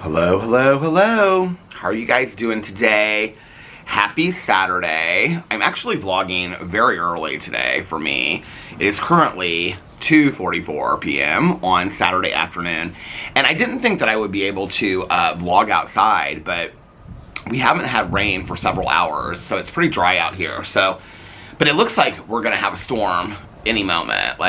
Hello, hello, hello. How are you guys doing today? Happy Saturday. I'm actually vlogging very early today for me. It is currently 2:44 p.m. on Saturday afternoon. And I didn't think that I would be able to vlog outside, but we haven't had rain for several hours, so it's pretty dry out here. But it looks like we're gonna have a storm any moment.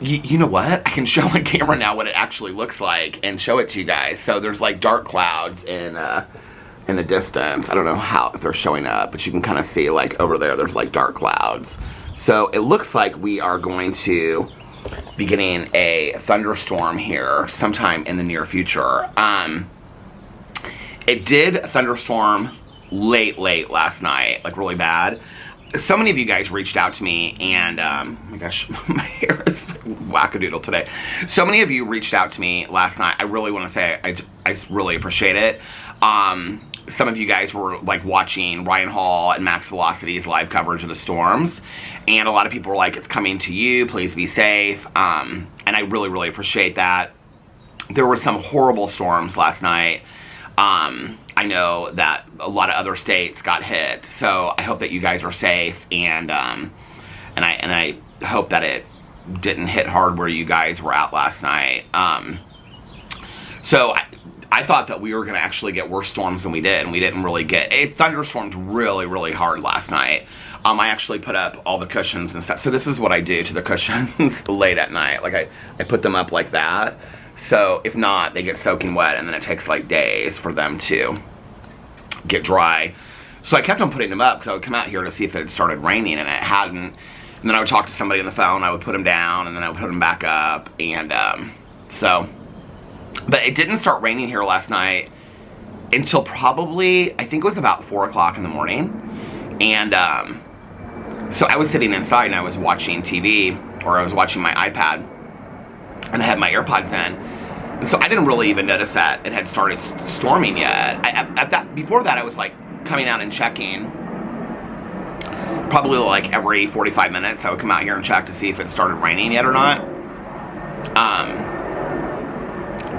You know what? I can show on camera now what it actually looks like and show it to you guys. So there's like dark clouds in the distance. I don't know if they're showing up, but you can kind of see like over there's like dark clouds. So it looks like we are going to be getting a thunderstorm here sometime in the near future. It did thunderstorm late last night, like really bad. So many of you guys reached out to me, and oh my gosh, my hair is wackadoodle today. So many of you reached out to me last night. I really want to say I just really appreciate it. Some of you guys were like watching Ryan Hall and Max Velocity's live coverage of the storms, and a lot of people were like, "It's coming to you. Please be safe." And I really appreciate that. There were some horrible storms last night. I know that a lot of other states got hit, so I hope that you guys are safe, and I hope that it didn't hit hard where you guys were at last night. So I thought that we were going to actually get worse storms than we did, and we didn't really get it. Thunderstormed really hard last night. I actually put up all the cushions and stuff. So this is what I do to the cushions late at night. Like I put them up like that. So if not, they get soaking wet, and then it takes like days for them to get dry. So I kept on putting them up because I would come out here to see if it had started raining, and it hadn't. And then I would talk to somebody on the phone, I would put them down, and then I would put them back up. And but it didn't start raining here last night until probably, I think it was about 4 o'clock in the morning. And so I was sitting inside and I was watching TV, or I was watching my iPad, and I had my AirPods in, and so I didn't really even notice that it had started storming yet. Before that, I was like coming out and checking. Probably like every 45 minutes, I would come out here and check to see if it started raining yet or not.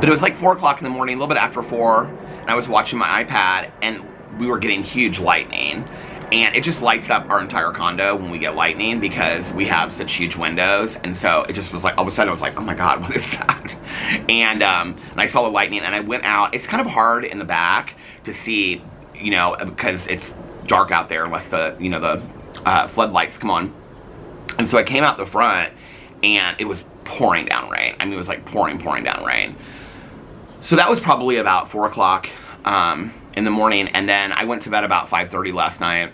But it was like 4 o'clock in the morning, a little bit after 4, and I was watching my iPad, and we were getting huge lightning. And it just lights up our entire condo when we get lightning because we have such huge windows. And so it just was like, all of a sudden I was like, oh my God, what is that? And I saw the lightning, and I went out. It's kind of hard in the back to see, you know, because it's dark out there unless the floodlights come on. And so I came out the front, and it was pouring down rain. I mean, it was like pouring down rain. So that was probably about 4 o'clock in the morning, and then I went to bed about 5:30 last night,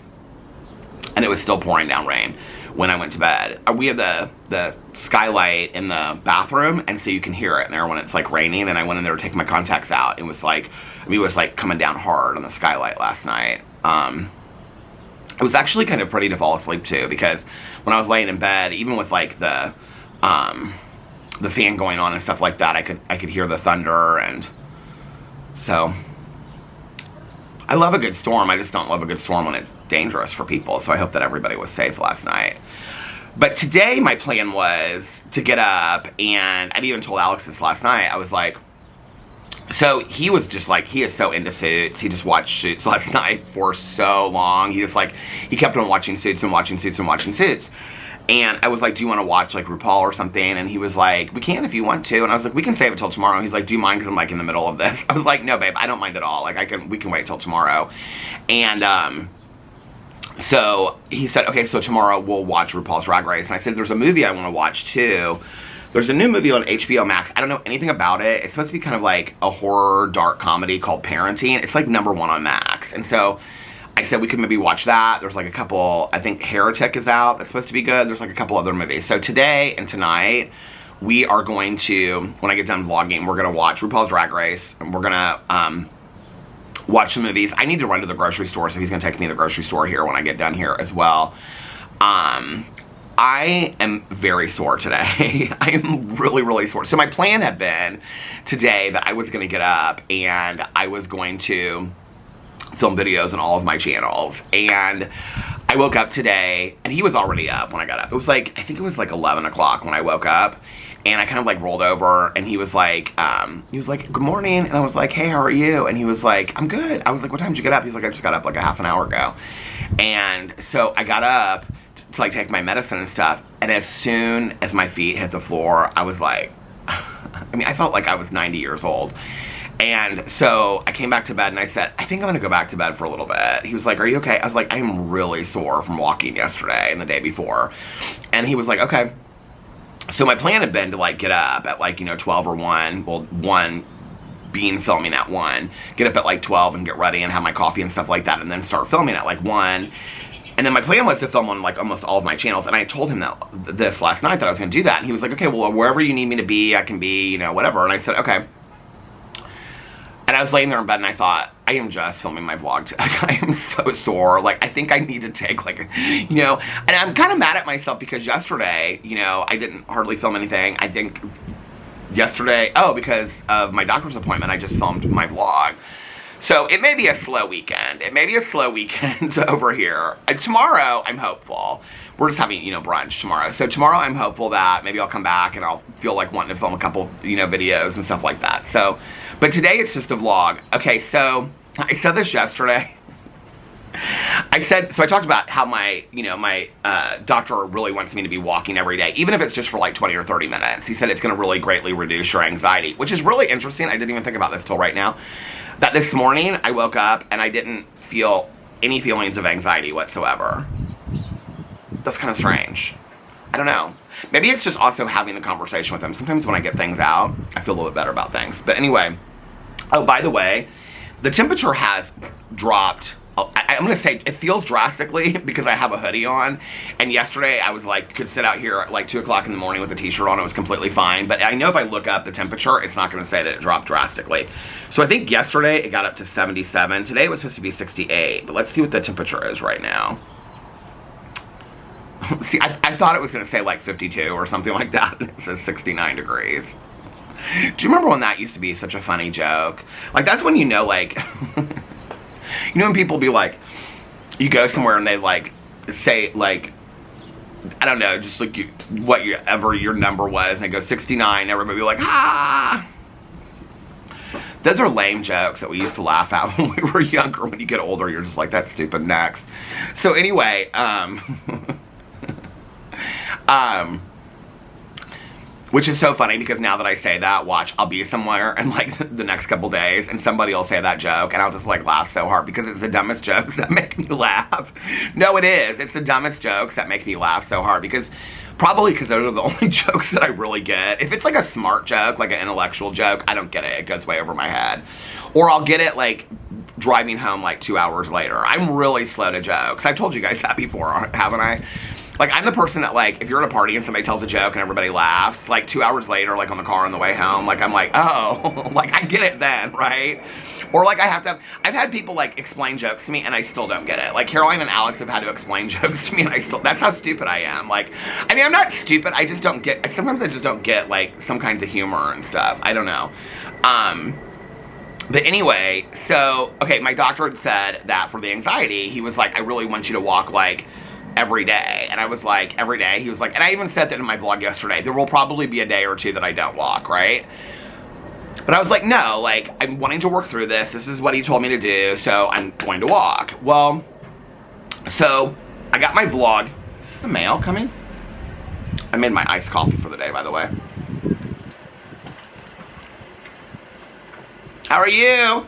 and it was still pouring down rain when I went to bed. We have the skylight in the bathroom, and so you can hear it in there when it's like raining, and I went in there to take my contacts out. It was like, it was like coming down hard on the skylight last night. It was actually kind of pretty to fall asleep too, because when I was laying in bed, even with like the fan going on and stuff like that, I could hear the thunder. And so I love a good storm. I just don't love a good storm when it's dangerous for people. So I hope that everybody was safe last night. But today my plan was to get up, and I even told Alex this last night. I was like, so he was just like, he is so into Suits. He just watched Suits last night for so long. He kept on watching Suits and watching Suits and watching Suits. And I was like, do you want to watch like RuPaul or something? And he was like, we can if you want to. And I was like, we can save it till tomorrow. He's like, do you mind? Because I'm like in the middle of this. I was like, no, babe, I don't mind at all. Like we can wait till tomorrow. And so he said, okay, so tomorrow we'll watch RuPaul's Drag Race. And I said, there's a movie I want to watch too. There's a new movie on HBO Max. I don't know anything about it. It's supposed to be kind of like a horror dark comedy called Parenting. It's like #1 on Max. And so I said we could maybe watch that. There's like a couple, I think Heretic is out. That's supposed to be good. There's like a couple other movies. So today and tonight, we are going to, when I get done vlogging, we're going to watch RuPaul's Drag Race. And we're going to watch some movies. I need to run to the grocery store, so he's going to take me to the grocery store here when I get done here as well. I am very sore today. I am really sore. So my plan had been today that I was going to get up and I was going to film videos on all of my channels. And I woke up today, and he was already up when I got up. It was like, I think it was like 11 o'clock when I woke up. And I kind of like rolled over, and he was like, good morning. And I was like, hey, how are you? And he was like, I'm good. I was like, what time did you get up? He's like, I just got up like a half an hour ago. And so I got up to like take my medicine and stuff. And as soon as my feet hit the floor, I was like, I mean, I felt like I was 90 years old. And so I came back to bed and I said, I think I'm going to go back to bed for a little bit. He was like, are you okay? I was like, I am really sore from walking yesterday and the day before. And he was like, okay. So my plan had been to like get up at like, 12 or 1, well, 1 being filming at 1, get up at like 12 and get ready and have my coffee and stuff like that, and then start filming at like 1. And then my plan was to film on like almost all of my channels, and I told him this last night that I was going to do that, and he was like, okay, well, wherever you need me to be, I can be, whatever. And I said, okay. And I was laying there in bed and I thought, I am just filming my vlog. I am so sore. Like, I think I need to take like, and I'm kind of mad at myself because yesterday, I didn't hardly film anything. I think yesterday, because of my doctor's appointment, I just filmed my vlog. So it may be a slow weekend. It may be a slow weekend over here. Tomorrow, I'm hopeful. We're just having, brunch tomorrow. So tomorrow, I'm hopeful that maybe I'll come back and I'll feel like wanting to film a couple, videos and stuff like that. So, but today it's just a vlog. Okay, so I said this yesterday. So I talked about how my, my doctor really wants me to be walking every day, even if it's just for like 20 or 30 minutes. He said it's going to really greatly reduce your anxiety, which is really interesting. I didn't even think about this till right now. That this morning I woke up and I didn't feel any feelings of anxiety whatsoever. That's kind of strange. I don't know. Maybe it's just also having the conversation with him. Sometimes when I get things out, I feel a little bit better about things. But anyway, oh, by the way, the temperature has dropped. I'm going to say it feels drastically because I have a hoodie on. And yesterday I was like, could sit out here at like 2 o'clock in the morning with a t-shirt on. It was completely fine. But I know if I look up the temperature, it's not going to say that it dropped drastically. So I think yesterday it got up to 77. Today it was supposed to be 68. But let's see what the temperature is right now. See, I thought it was going to say like 52 or something like that. It says 69 degrees. Do you remember when that used to be such a funny joke? Like, that's when like... when people be like, you go somewhere and they like say like, I don't know, just like whatever your number was, and they go 69, everybody be like, ah. Those are lame jokes that we used to laugh at when we were younger. When you get older, you're just like, that's stupid, next. So anyway, which is so funny because now that I say that, watch, I'll be somewhere in like the next couple days and somebody will say that joke and I'll just like laugh so hard because it's the dumbest jokes that make me laugh. No, it is. It's the dumbest jokes that make me laugh so hard because those are the only jokes that I really get. If it's like a smart joke, like an intellectual joke, I don't get it. It goes way over my head. Or I'll get it like driving home like 2 hours later. I'm really slow to jokes. I've told you guys that before, haven't I? Like, I'm the person that, like, if you're at a party and somebody tells a joke and everybody laughs, like, 2 hours later, like, on the car on the way home, like, I'm like, oh, like, I get it then, right? Or, like, I've had people, like, explain jokes to me and I still don't get it. Like, Caroline and Alex have had to explain jokes to me and that's how stupid I am. Like, I mean, I'm not stupid, I just don't get, sometimes I just don't get, like, some kinds of humor and stuff. I don't know. But anyway, so, okay, my doctor had said that for the anxiety, he was like, I really want you to walk, like, every day. And I was like, every day? He was like, and I even said that in my vlog yesterday, there will probably be a day or two that I don't walk, right? But I was like, no, like, I'm wanting to work through this. This is what he told me to do, so I'm going to walk. Well, so I got my vlog. Is this the mail coming? I made my iced coffee for the day, by the way. How are you?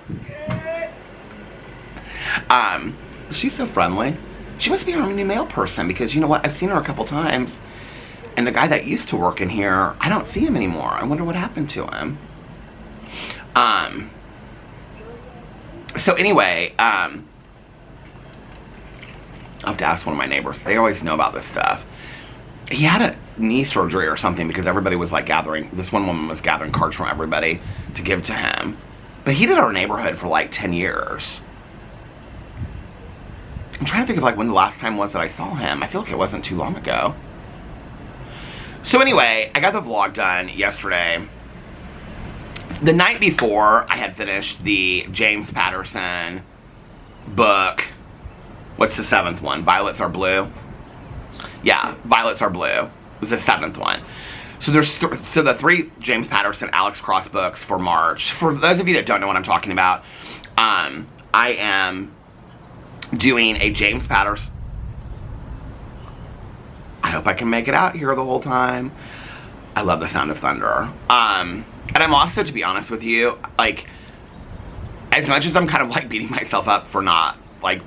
Good. She's so friendly. She must be our new mail person because you know what? I've seen her a couple times. And the guy that used to work in here, I don't see him anymore. I wonder what happened to him. So anyway, I'll have to ask one of my neighbors. They always know about this stuff. He had a knee surgery or something because everybody was like this one woman was gathering cards from everybody to give to him. But he did our neighborhood for like 10 years. I'm trying to think of like when the last time was that I saw him. I feel like it wasn't too long ago. So anyway, I got the vlog done yesterday. The night before, I had finished the James Patterson book. What's the 7th one? Violets Are Blue? Yeah, Violets Are Blue. It was the 7th one. So so the 3 James Patterson Alex Cross books for March. For those of you that don't know what I'm talking about, I am doing a James Patterson. I hope I can make it out here the whole time. I love the sound of thunder. And I'm also, to be honest with you, like, as much as I'm kind of like beating myself up for not like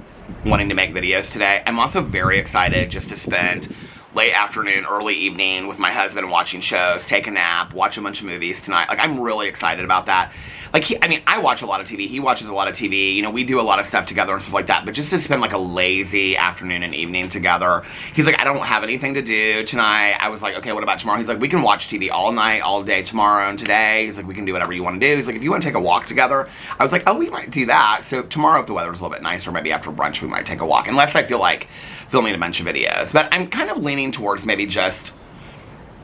wanting to make videos today, I'm also very excited just to spend late afternoon, early evening with my husband watching shows, take a nap, watch a bunch of movies tonight. Like, I'm really excited about that. Like, I watch a lot of TV. He watches a lot of TV. You know, we do a lot of stuff together and stuff like that. But just to spend, like, a lazy afternoon and evening together. He's like, I don't have anything to do tonight. I was like, okay, what about tomorrow? He's like, we can watch TV all night, all day tomorrow and today. He's like, we can do whatever you want to do. He's like, if you want to take a walk together. I was like, oh, we might do that. So tomorrow, if the weather's a little bit nicer, maybe after brunch, we might take a walk. Unless I feel like filming a bunch of videos. But I'm kind of leaning towards maybe just,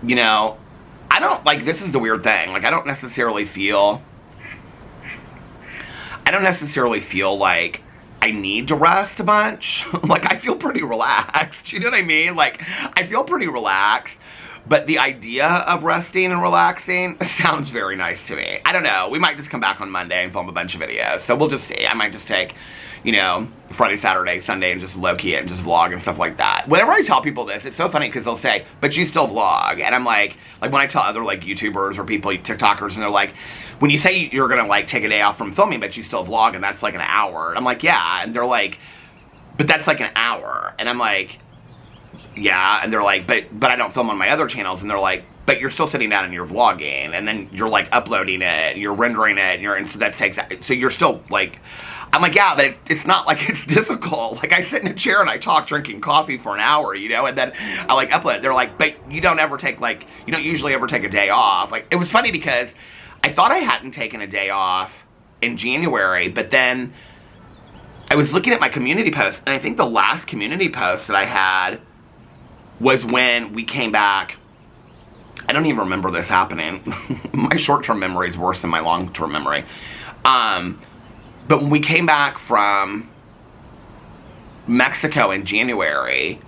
you know, I don't, like, this is the weird thing. Like, I don't necessarily feel like I need to rest a bunch. Like, I feel pretty relaxed. You know what I mean? Like, I feel pretty relaxed. But the idea of resting and relaxing sounds very nice to me. I don't know. We might just come back on Monday and film a bunch of videos. So we'll just see. I might just take, you know, Friday, Saturday, Sunday, and just low-key it and just vlog and stuff like that. Whenever I tell people this, it's so funny because they'll say, but you still vlog. And I'm like when I tell other, like, YouTubers or people, TikTokers, and they're like, when you say you're going to, like, take a day off from filming, but you still vlog, and that's, like, an hour. And I'm like, yeah. And they're like, but that's, like, an hour. And I'm like, yeah. And they're like, but I don't film on my other channels. And they're like, but you're still sitting down and you're vlogging. And then you're, like, uploading it, and you're rendering it, and so that takes, so you're still, like, I'm like, yeah, but it's not like it's difficult. Like, I sit in a chair and I talk drinking coffee for an hour, you know, and then I, like, upload it. They're like, but you don't ever take, like, you don't usually ever take a day off. Like, it was funny because I thought I hadn't taken a day off in January, but then I was looking at my community posts, and I think the last community post that I had was when we came back. I don't even remember this happening. My short-term memory is worse than my long-term memory. But when we came back from Mexico in January,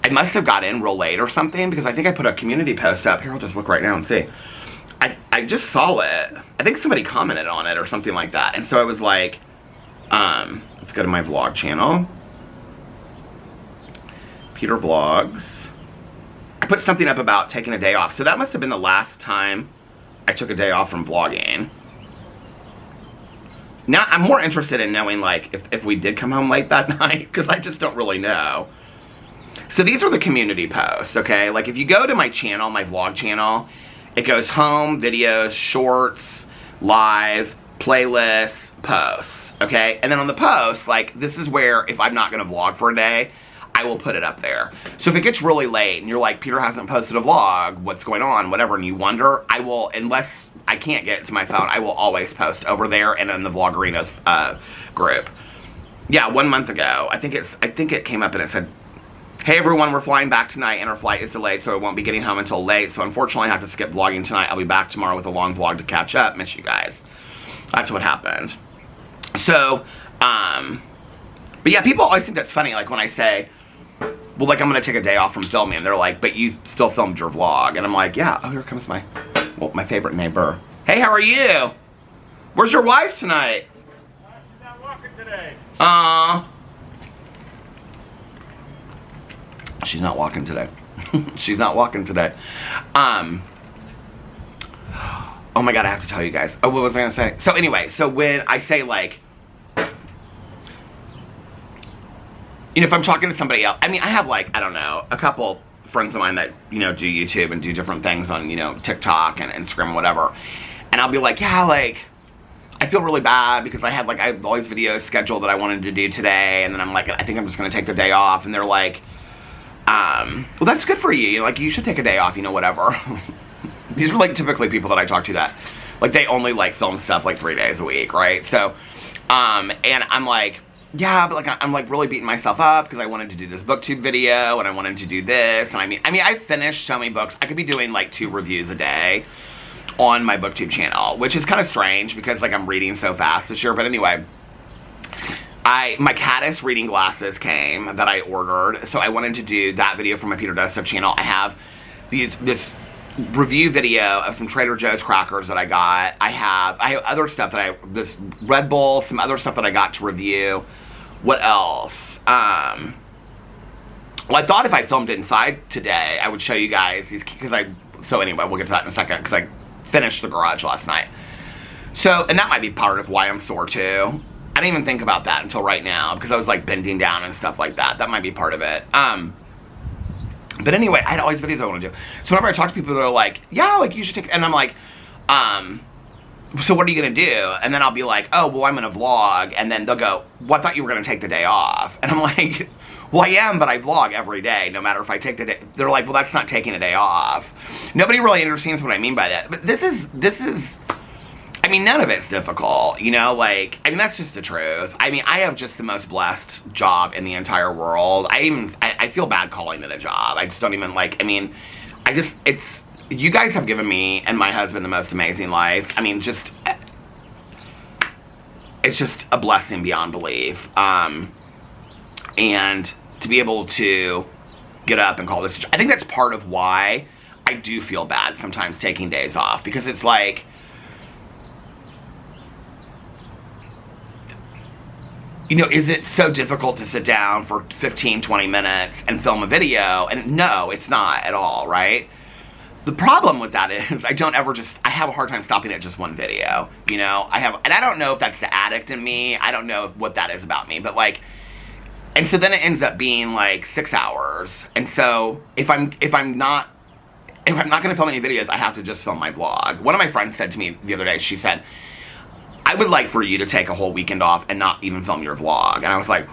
I must have got in real late or something, because I think I put a community post up. Here, I'll just look right now and see. I just saw it. I think somebody commented on it or something like that. And so I was like, let's go to my vlog channel. Peter Vlogs. I put something up about taking a day off. So that must have been the last time I took a day off from vlogging. Now, I'm more interested in knowing, like, if we did come home late that night, because I just don't really know. So these are the community posts, okay? Like, if you go to my channel, my vlog channel, it goes home, videos, shorts, live, playlists, posts, okay? And then on the posts, like, this is where, if I'm not going to vlog for a day, I will put it up there. So if it gets really late and you're like, Peter hasn't posted a vlog, what's going on, whatever, and you wonder, I will, unless I can't get to my phone, I will always post over there and in the Vloggerinos group. Yeah, 1 month ago, I think it came up and it said, hey everyone, we're flying back tonight and our flight is delayed, so I won't be getting home until late, so unfortunately I have to skip vlogging tonight. I'll be back tomorrow with a long vlog to catch up. Miss you guys. That's what happened. So, but yeah, people always think that's funny, like when I say, well, like, I'm going to take a day off from filming. And they're like, but you still filmed your vlog. And I'm like, yeah. Oh, here comes my favorite neighbor. Hey, how are you? Where's your wife tonight? She's not walking today. She's not walking today. She's not walking today. Oh my God, I have to tell you guys. Oh, what was I going to say? So anyway, so when I say, like, you know, if I'm talking to somebody else, I mean, I have, like, I don't know, a couple friends of mine that, you know, do YouTube and do different things on, you know, TikTok and Instagram and whatever. And I'll be like, yeah, like, I feel really bad because I have all these videos scheduled that I wanted to do today. And then I'm like, I think I'm just going to take the day off. And they're like, well, that's good for you. Like, you should take a day off, you know, whatever. These are, like, typically people that I talk to that, like, they only, like, film stuff, like, 3 days a week, right? So, and I'm like, yeah, but, like, I'm, like, really beating myself up because I wanted to do this booktube video and I wanted to do this. And I mean, I finished so many books. I could be doing, like, 2 reviews a day on my booktube channel, which is kind of strange because, like, I'm reading so fast this year. But anyway, my Caddis reading glasses came that I ordered. So I wanted to do that video for my Peter Does Stuff channel. I have this review video of some Trader Joe's crackers that I got. I have other stuff that this Red Bull, some other stuff that I got to review. What else? Well, I thought if I filmed inside today, I would show you guys these, so anyway, we'll get to that in a second, because I finished the garage last night. So, and that might be part of why I'm sore too. I didn't even think about that until right now, because I was like bending down and stuff like that. That might be part of it. But anyway, I had all these videos I want to do. So whenever I talk to people, they're like, yeah, like you should take, and I'm like, so what are you going to do? And then I'll be like, oh, well, I'm going to vlog. And then they'll go, well, I thought you were going to take the day off. And I'm like, well, I am, but I vlog every day, no matter if I take the day. They're like, well, that's not taking a day off. Nobody really understands what I mean by that. But this is, I mean, none of it's difficult, you know, like, I mean, that's just the truth. I mean, I have just the most blessed job in the entire world. I feel bad calling it a job. I just don't even, like, I mean, you guys have given me and my husband the most amazing life. I mean, it's just a blessing beyond belief. And to be able to get up and call this, I think that's part of why I do feel bad sometimes taking days off, because it's like, you know, is it so difficult to sit down for 15, 20 minutes and film a video? And no, it's not at all, right? The problem with that is I have a hard time stopping at just one video, you know? And I don't know if that's the addict in me. I don't know what that is about me, but like, and so then it ends up being like 6 hours. And so if I'm not going to film any videos, I have to just film my vlog. One of my friends said to me the other day, she said, I would like for you to take a whole weekend off and not even film your vlog. And I was like,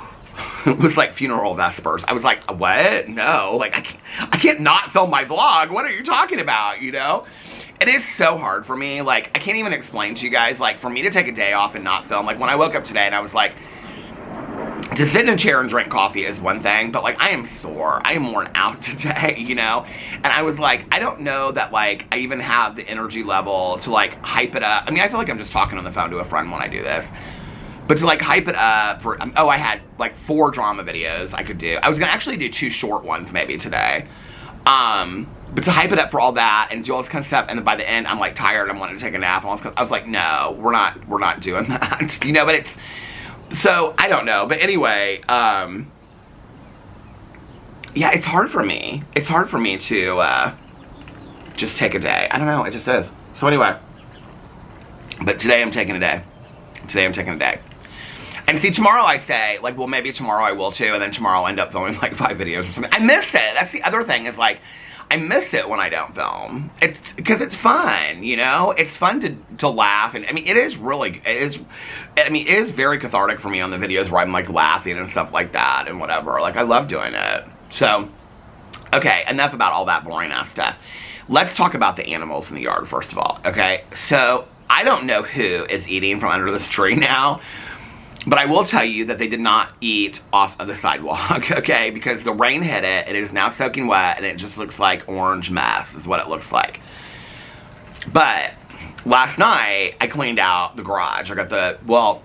it was like funeral vespers. I was like, what? No, like I can't not film my vlog. What are you talking about, you know? It is so hard for me. Like, I can't even explain to you guys, like, for me to take a day off and not film. Like, when I woke up today and I was like, to sit in a chair and drink coffee is one thing, but like, I am sore. I am worn out today, you know? And I was like, I don't know that like, I even have the energy level to like hype it up. I mean, I feel like I'm just talking on the phone to a friend when I do this. But to like hype it up for, I had like 4 drama videos I could do. I was gonna actually do 2 short ones maybe today. But to hype it up for all that and do all this kind of stuff, and then by the end, I'm like tired, I'm wanting to take a nap, and all this kind of, I was like, no, we're not doing that, you know? But it's, so, I don't know, but anyway, yeah, it's hard for me. It's hard for me to, just take a day. I don't know, it just is. So anyway, but today I'm taking a day. Today I'm taking a day. And see, tomorrow I say, like, well, maybe tomorrow I will too, and then tomorrow I'll end up filming like 5 videos or something. I miss it. That's the other thing, is like, I miss it when I don't film. It's because it's fun, you know? It's fun to laugh, and I mean, it is very cathartic for me on the videos where I'm like laughing and stuff like that and whatever. Like, I love doing it. So, okay, enough about all that boring ass stuff. Let's talk about the animals in the yard first of all, okay? So, I don't know who is eating from under this tree now, but I will tell you that they did not eat off of the sidewalk, okay? Because the rain hit it, and it is now soaking wet, and it just looks like orange mess is what it looks like. But last night, I cleaned out the garage. I got well,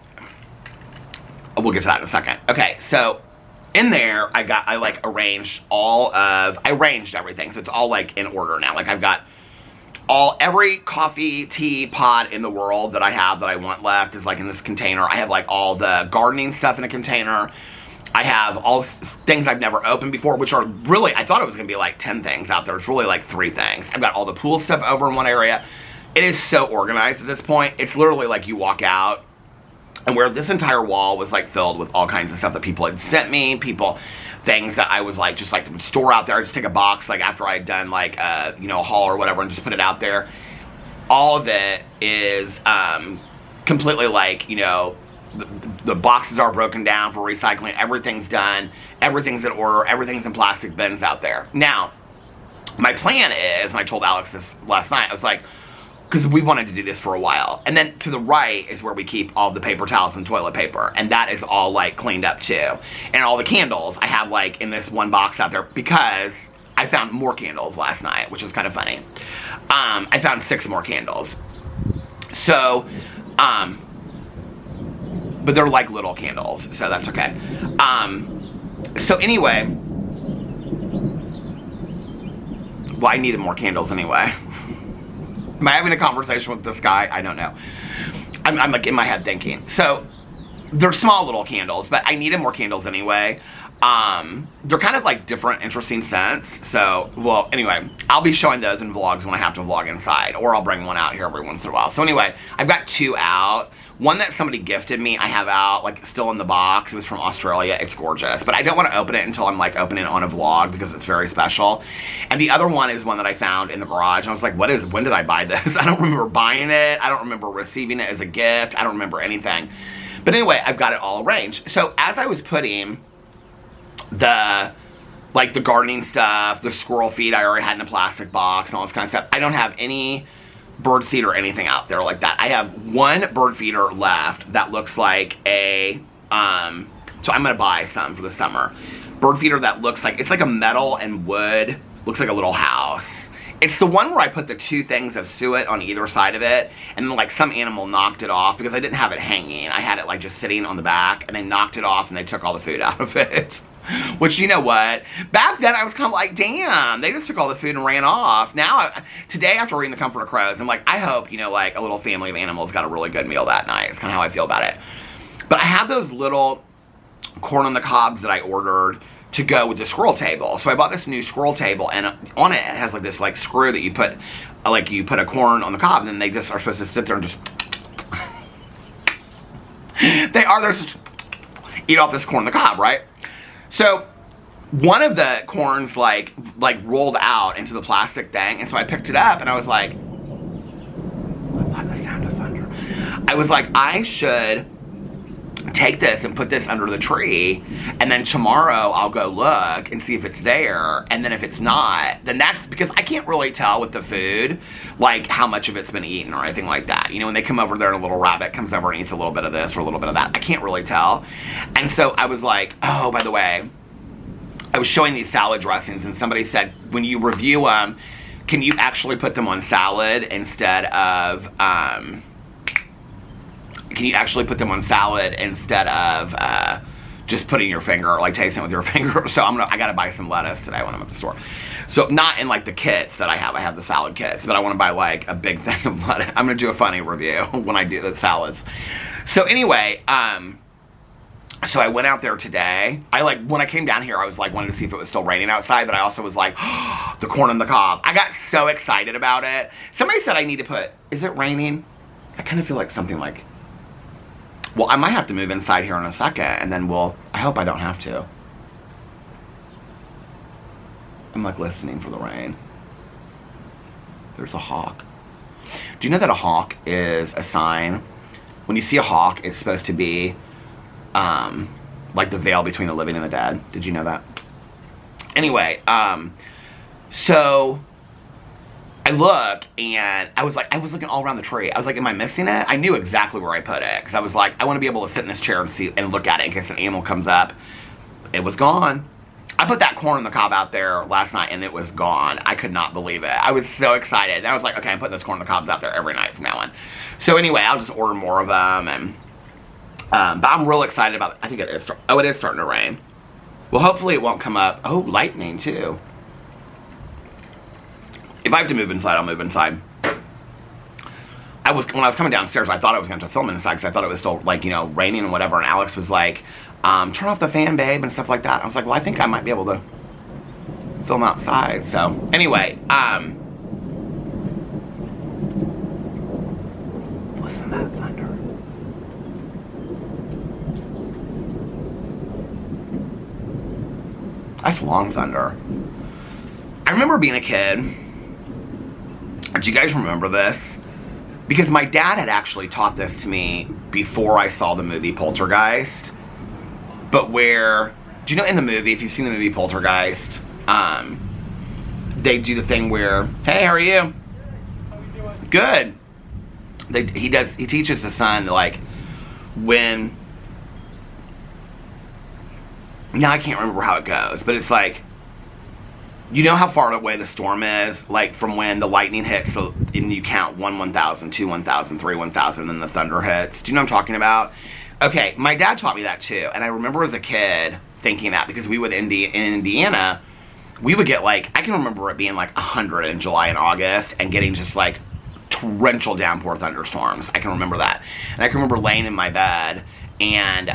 we'll get to that in a second. Okay, so in there, I like arranged everything. So it's all like in order now. Like, I've got every coffee, tea pot in the world that I have that I want left is like in this container. I have like all the gardening stuff in a container. I have all things I've never opened before, which are really, I thought it was going to be like 10 things out there. It's really like 3 things. I've got all the pool stuff over in one area. It is so organized at this point. It's literally like you walk out, and where this entire wall was like filled with all kinds of stuff that people had sent me, things that I was like, just like would store out there. I just take a box like after I'd done like you know, a haul or whatever, and just put it out there. All of it is completely like, you know, the boxes are broken down for recycling. Everything's done. Everything's in order. Everything's in plastic bins out there. Now, my plan is, and I told Alex this last night, I was like, because we wanted to do this for a while. And then to the right is where we keep all the paper towels and toilet paper. And that is all like cleaned up too. And all the candles I have like in this one box out there, because I found more candles last night, which is kind of funny. I found 6 more candles. So, but they're like little candles, so that's okay. So anyway, Well, I needed more candles anyway. Am I having a conversation with this guy? I don't know. I'm like in my head thinking. So they're small little candles, but I needed more candles anyway. They're kind of like different, interesting scents. So, well, anyway, I'll be showing those in vlogs when I have to vlog inside, or I'll bring one out here every once in a while. So anyway, I've got 2 out. One that somebody gifted me, I have out, like, still in the box. It was from Australia. It's gorgeous. But I don't want to open it until I'm, like, opening it on a vlog because it's very special. And the other one is one that I found in the garage. And I was like, when did I buy this? I don't remember buying it. I don't remember receiving it as a gift. I don't remember anything. But anyway, I've got it all arranged. So as I was putting the gardening stuff, the squirrel feed I already had in a plastic box and all this kind of stuff, I don't have any bird seed or anything out there like that. I have one bird feeder left that looks like a, so I'm gonna buy some for the summer. Bird feeder that looks like, it's like a metal and wood, looks like a little house. It's the one where I put the 2 things of suet on either side of it, and then like some animal knocked it off because I didn't have it hanging. I had it like just sitting on the back, and they knocked it off and they took all the food out of it. Which, you know what? Back then I was kind of like, damn, they just took all the food and ran off. Now, today after reading The Comfort of Crows, I'm like, I hope, you know, like a little family of animals got a really good meal that night. It's kind of how I feel about it. But I have those little corn on the cobs that I ordered to go with the squirrel table. So I bought this new squirrel table, and on it has like this like screw that you put, like you put a corn on the cob, and then they just are supposed to sit there and just they're just eat off this corn on the cob, right? So one of the corns like rolled out into the plastic thing, and so I picked it up and I was like, I love the sound of thunder. I was like, I should take this and put this under the tree, and then tomorrow I'll go look and see if it's there, and then if it's not, then that's because I can't really tell with the food like how much of it's been eaten or anything like that. You know, when they come over there and a little rabbit comes over and eats a little bit of this or a little bit of that, I can't really tell. And so I was like, oh, by the way, I was showing these salad dressings, and somebody said, when you review them, can you actually put them on salad instead of just putting your finger, like tasting it with your finger? So I gotta buy some lettuce today when I'm at the store. So not in like the kits that I have the salad kits, but I want to buy like a big thing of lettuce. I'm gonna do a funny review when I do the salads. So anyway, so I went out there today. When I came down here, I was like, wanted to see if it was still raining outside, but I also was like, oh, the corn on the cob. I got so excited about it. Somebody said I need to put, is it raining? I kind of feel like something like, well, I might have to move inside here in a second, and then I hope I don't have to. I'm like listening for the rain. There's a hawk. Do you know that a hawk is a sign? When you see a hawk, it's supposed to be like the veil between the living and the dead. Did you know that? Anyway, so I look, and I was looking all around the tree. I was like, am I missing it? I knew exactly where I put it, because I was like, I want to be able to sit in this chair and see and look at it in case an animal comes up. It was gone. I put that corn on the cob out there last night, and it was gone. I could not believe it. I was so excited. And I was like, okay, I'm putting this corn on the cobs out there every night from now on. So anyway, I'll just order more of them, and but I'm real excited about it. I think it is. Oh, it is starting to rain. Well, hopefully it won't come up. Oh, lightning too. If I have to move inside, I'll move inside. When I was coming downstairs, I thought I was going to film inside because I thought it was still, like, you know, raining and whatever. And Alex was like, turn off the fan, babe, and stuff like that. I was like, well, I think I might be able to film outside. So, anyway, listen to that thunder. That's long thunder. I remember being a kid. Do you guys remember this? Because my dad had actually taught this to me before I saw the movie Poltergeist. But where, do you know in the movie, if you've seen the movie Poltergeist, they do the thing where, hey, how are you? How are you doing? Good. He teaches the son, like, when, now I can't remember how it goes, but it's like, you know how far away the storm is? Like, from when the lightning hits, and you count 1, 1,000, 2, 1,000, 3, 1,000, then the thunder hits. Do you know what I'm talking about? Okay, my dad taught me that too, and I remember as a kid thinking that, because we would, in Indiana, we would get like, I can remember it being like 100 in July and August and getting just like torrential downpour thunderstorms. I can remember that. And I can remember laying in my bed and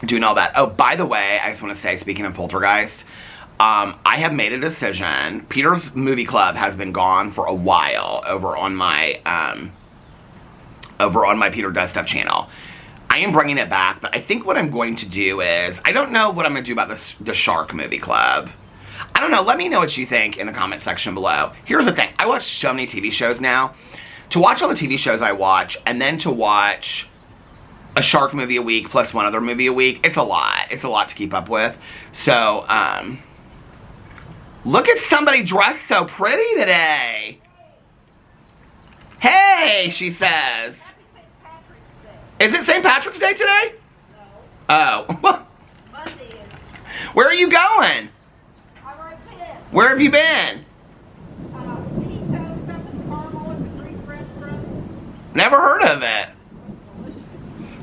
doing all that. Oh, by the way, I just want to say, speaking of poltergeist, I have made a decision. Peter's Movie Club has been gone for a while over on my Peter Does Stuff channel. I am bringing it back, but I think what I'm going to do is, I don't know what I'm going to do about the Shark Movie Club. I don't know. Let me know what you think in the comment section below. Here's the thing. I watch so many TV shows now. To watch all the TV shows I watch, and then to watch a shark movie a week plus one other movie a week, it's a lot. It's a lot to keep up with. So, look at somebody dressed so pretty today. Hey, she says. Is it St. Patrick's Day today? No. Oh. Monday is. Where are you going? I'm right there. Where have you been? Never heard of it.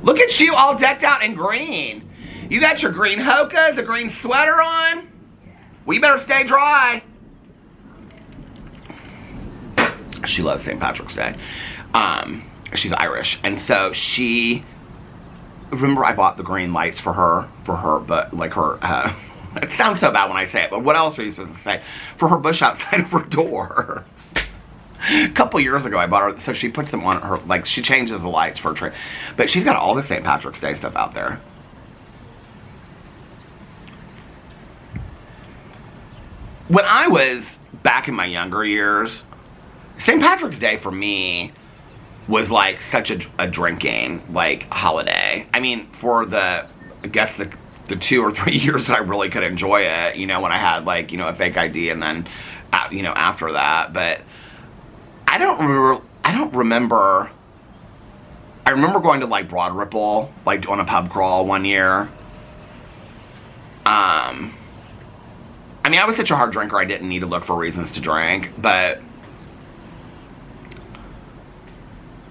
Look at you all decked out in green. You got your green hokas, a green sweater on. We better stay dry. She loves St. Patrick's Day. She's Irish, and so she, remember I bought the green lights for her, but like her, it sounds so bad when I say it, but what else are you supposed to say? For her bush outside of her door. A couple years ago I bought her, so she puts them on her, like she changes the lights for a tree. But she's got all the St. Patrick's Day stuff out there. When I was back in my younger years, St. Patrick's Day for me was like such a drinking like holiday. I mean, for I guess the 2 or 3 years that I really could enjoy it, you know, when I had like, you know, a fake ID and then, you know, after that. But I don't remember. I remember going to like Broad Ripple, like on a pub crawl one year. I mean, I was such a hard drinker, I didn't need to look for reasons to drink, but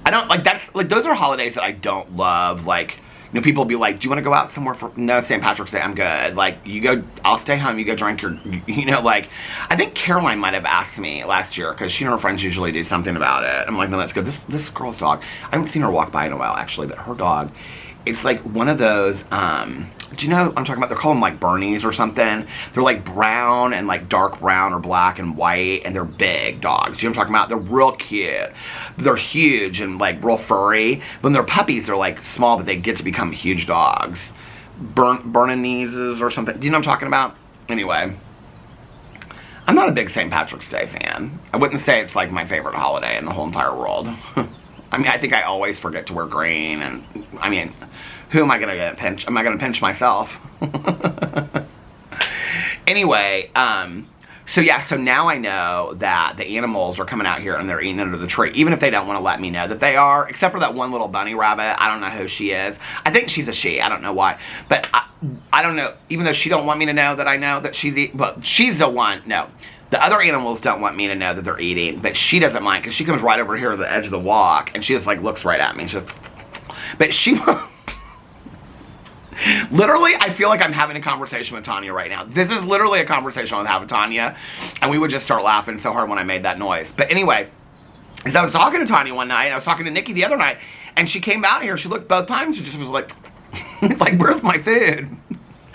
I don't, like, that's, like, those are holidays that I don't love. Like, you know, people will be like, do you want to go out somewhere for, no, St. Patrick's Day, I'm good. Like, you go, I'll stay home, you go drink your, you know, like, I think Caroline might have asked me last year, because she and her friends usually do something about it. I'm like, no, let's go. This girl's dog, I haven't seen her walk by in a while, actually, but her dog, it's like one of those, do you know what I'm talking about? They're called them like Bernies or something. They're like brown and like dark brown or black and white, and they're big dogs. You know what I'm talking about? They're real cute. They're huge and like real furry. When they're puppies, they're like small, but they get to become huge dogs. Bernineses or something. Do you know what I'm talking about? Anyway, I'm not a big St. Patrick's Day fan. I wouldn't say it's like my favorite holiday in the whole entire world. I mean, I think I always forget to wear green, and I mean, who am I going to get pinch? Am I going to pinch myself? Anyway, so yeah, so now I know that the animals are coming out here and they're eating under the tree, even if they don't want to let me know that they are, except for that one little bunny rabbit. I don't know who she is. I think she's a she. I don't know why. But I don't know, even though she don't want me to know that I know that she's eating, but she's the one, no. The other animals don't want me to know that they're eating, but she doesn't mind, because she comes right over here to the edge of the walk, and she just like looks right at me. She's like, but she literally, I feel like I'm having a conversation with Tanya right now. This is literally a conversation I was having with Tanya, and we would just start laughing so hard when I made that noise. But anyway, as I was talking to Tanya one night, and I was talking to Nikki the other night, and she came out here, she looked both times, and just was like, it's like, where's my food?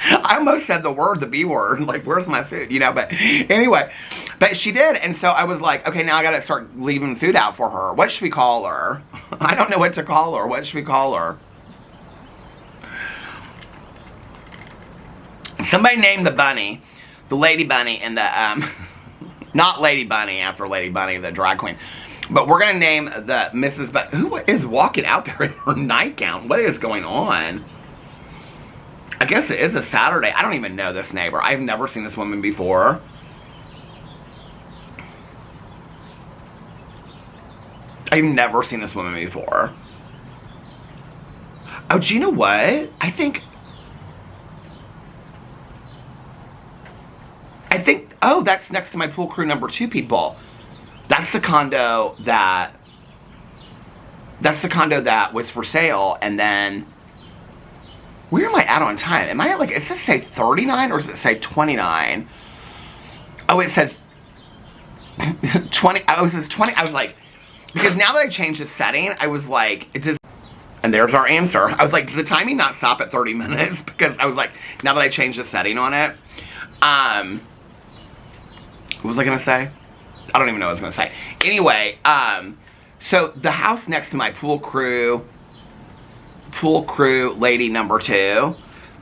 I almost said the word, the B word, like, where's my food, you know, but anyway, but she did, and so I was like, okay, now I gotta start leaving food out for her. What should we call her? I don't know what to call her. What should we call her? Somebody named the bunny, the Lady Bunny, and the, not Lady Bunny after Lady Bunny, the drag queen, but we're gonna name the Mrs. Bunny. Who is walking out there in her nightgown? What is going on? I guess it is a Saturday. I don't even know this neighbor. I've never seen this woman before. I've never seen this woman before. Oh, do you know what? I think, oh, that's next to my pool crew number 2 people. That's the condo that was for sale, and then, where am I at on time? Am I at like, does it say 39 or does it say 29? Oh, it says 20. Oh, it says 20. I was like, because now that I changed the setting, I was like, it does. And there's our answer. I was like, does the timing not stop at 30 minutes? Because I was like, now that I changed the setting on it. What was I going to say? I don't even know what I was going to say. Anyway, so the house next to my pool crew lady number 2,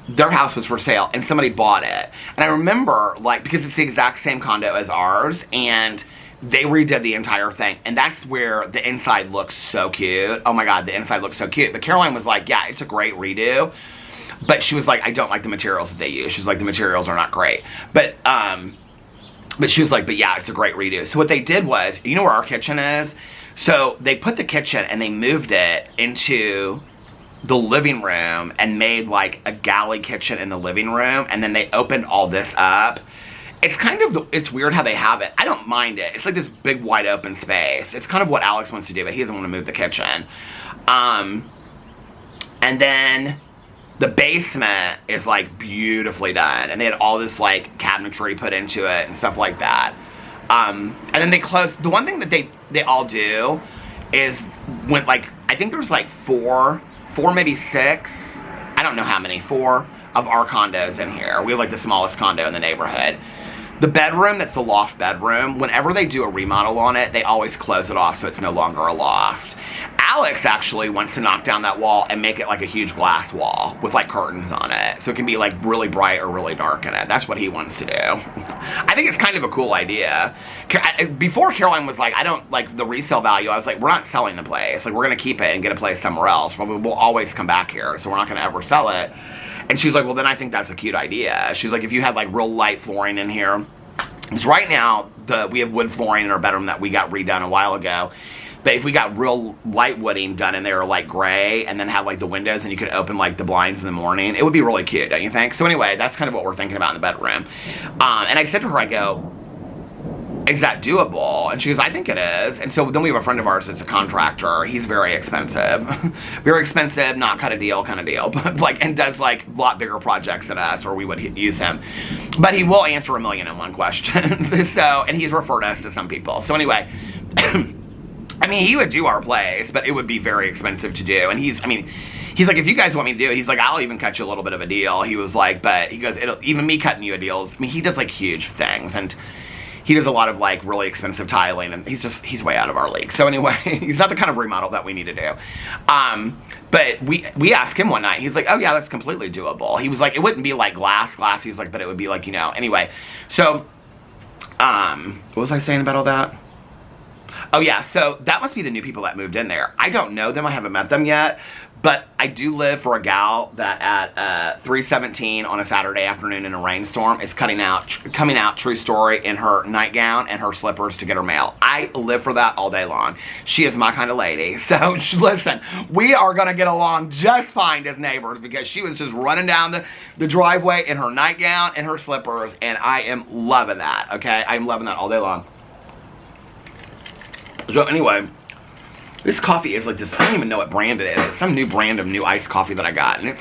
their house was for sale and somebody bought it. And I remember, like, because it's the exact same condo as ours, and they redid the entire thing, and that's where the inside looks so cute. Oh my God, the inside looks so cute. But Caroline was like, yeah, it's a great redo. But she was like, I don't like the materials that they use. She's like, the materials are not great. But she was like, but yeah, it's a great redo. So what they did was, you know where our kitchen is? So they put the kitchen and they moved it into the living room and made like a galley kitchen in the living room, and then they opened all this up. It's kind of, it's weird how they have it. I don't mind it. It's like this big wide open space. It's kind of what Alex wants to do, but he doesn't want to move the kitchen. And then the basement is like beautifully done, and they had all this like cabinetry put into it and stuff like that. And then they closed. The one thing that they all do is when, like, I think there's like four, maybe 6. I don't know how many. 4 of our condos in here. We have like the smallest condo in the neighborhood. The bedroom, that's the loft bedroom, whenever they do a remodel on it, they always close it off so it's no longer a loft. Alex actually wants to knock down that wall and make it like a huge glass wall with like curtains on it. So it can be like really bright or really dark in it. That's what he wants to do. I think it's kind of a cool idea. Before, Caroline was like, I don't like the resale value. I was like, we're not selling the place. Like, we're going to keep it and get a place somewhere else. But we'll always come back here. So we're not going to ever sell it. And she's like, well, then I think that's a cute idea. She's like, if you had like real light flooring in here. Because right now, we have wood flooring in our bedroom that we got redone a while ago. But if we got real light wooding done in there, like gray, and then have like the windows and you could open like the blinds in the morning, it would be really cute, don't you think? So anyway, that's kind of what we're thinking about in the bedroom. And I said to her, I go, is that doable? And she goes, I think it is. And so then we have a friend of ours that's a contractor. He's very expensive. Very expensive, not cut a deal kind of deal. But like, and does like a lot bigger projects than us, or we would use him. But he will answer 1,000,001 questions. So, and he's referred us to some people. So anyway, I mean, he would do our place, but it would be very expensive to do. And he's like, if you guys want me to do it, he's like, I'll even cut you a little bit of a deal. He was like, but he goes, even me cutting you a deal, I mean, he does like huge things, and he does a lot of like really expensive tiling, and he's way out of our league. So anyway, he's not the kind of remodel that we need to do. But we asked him one night, he's like, oh yeah, that's completely doable. He was like, it wouldn't be like glass, he was like, but it would be like, you know, anyway. So, what was I saying about all that? Oh yeah, so that must be the new people that moved in there. I don't know them, I haven't met them yet, but I do live for a gal that at 3:17 on a Saturday afternoon in a rainstorm is coming out, true story, in her nightgown and her slippers to get her mail. I live for that all day long. She is my kind of lady. So listen, we are gonna get along just fine as neighbors, because she was just running down the driveway in her nightgown and her slippers, and I am loving that, okay? I'm loving that all day long. So anyway, this coffee is like this, I don't even know what brand it is. It's some new brand of new iced coffee that I got, and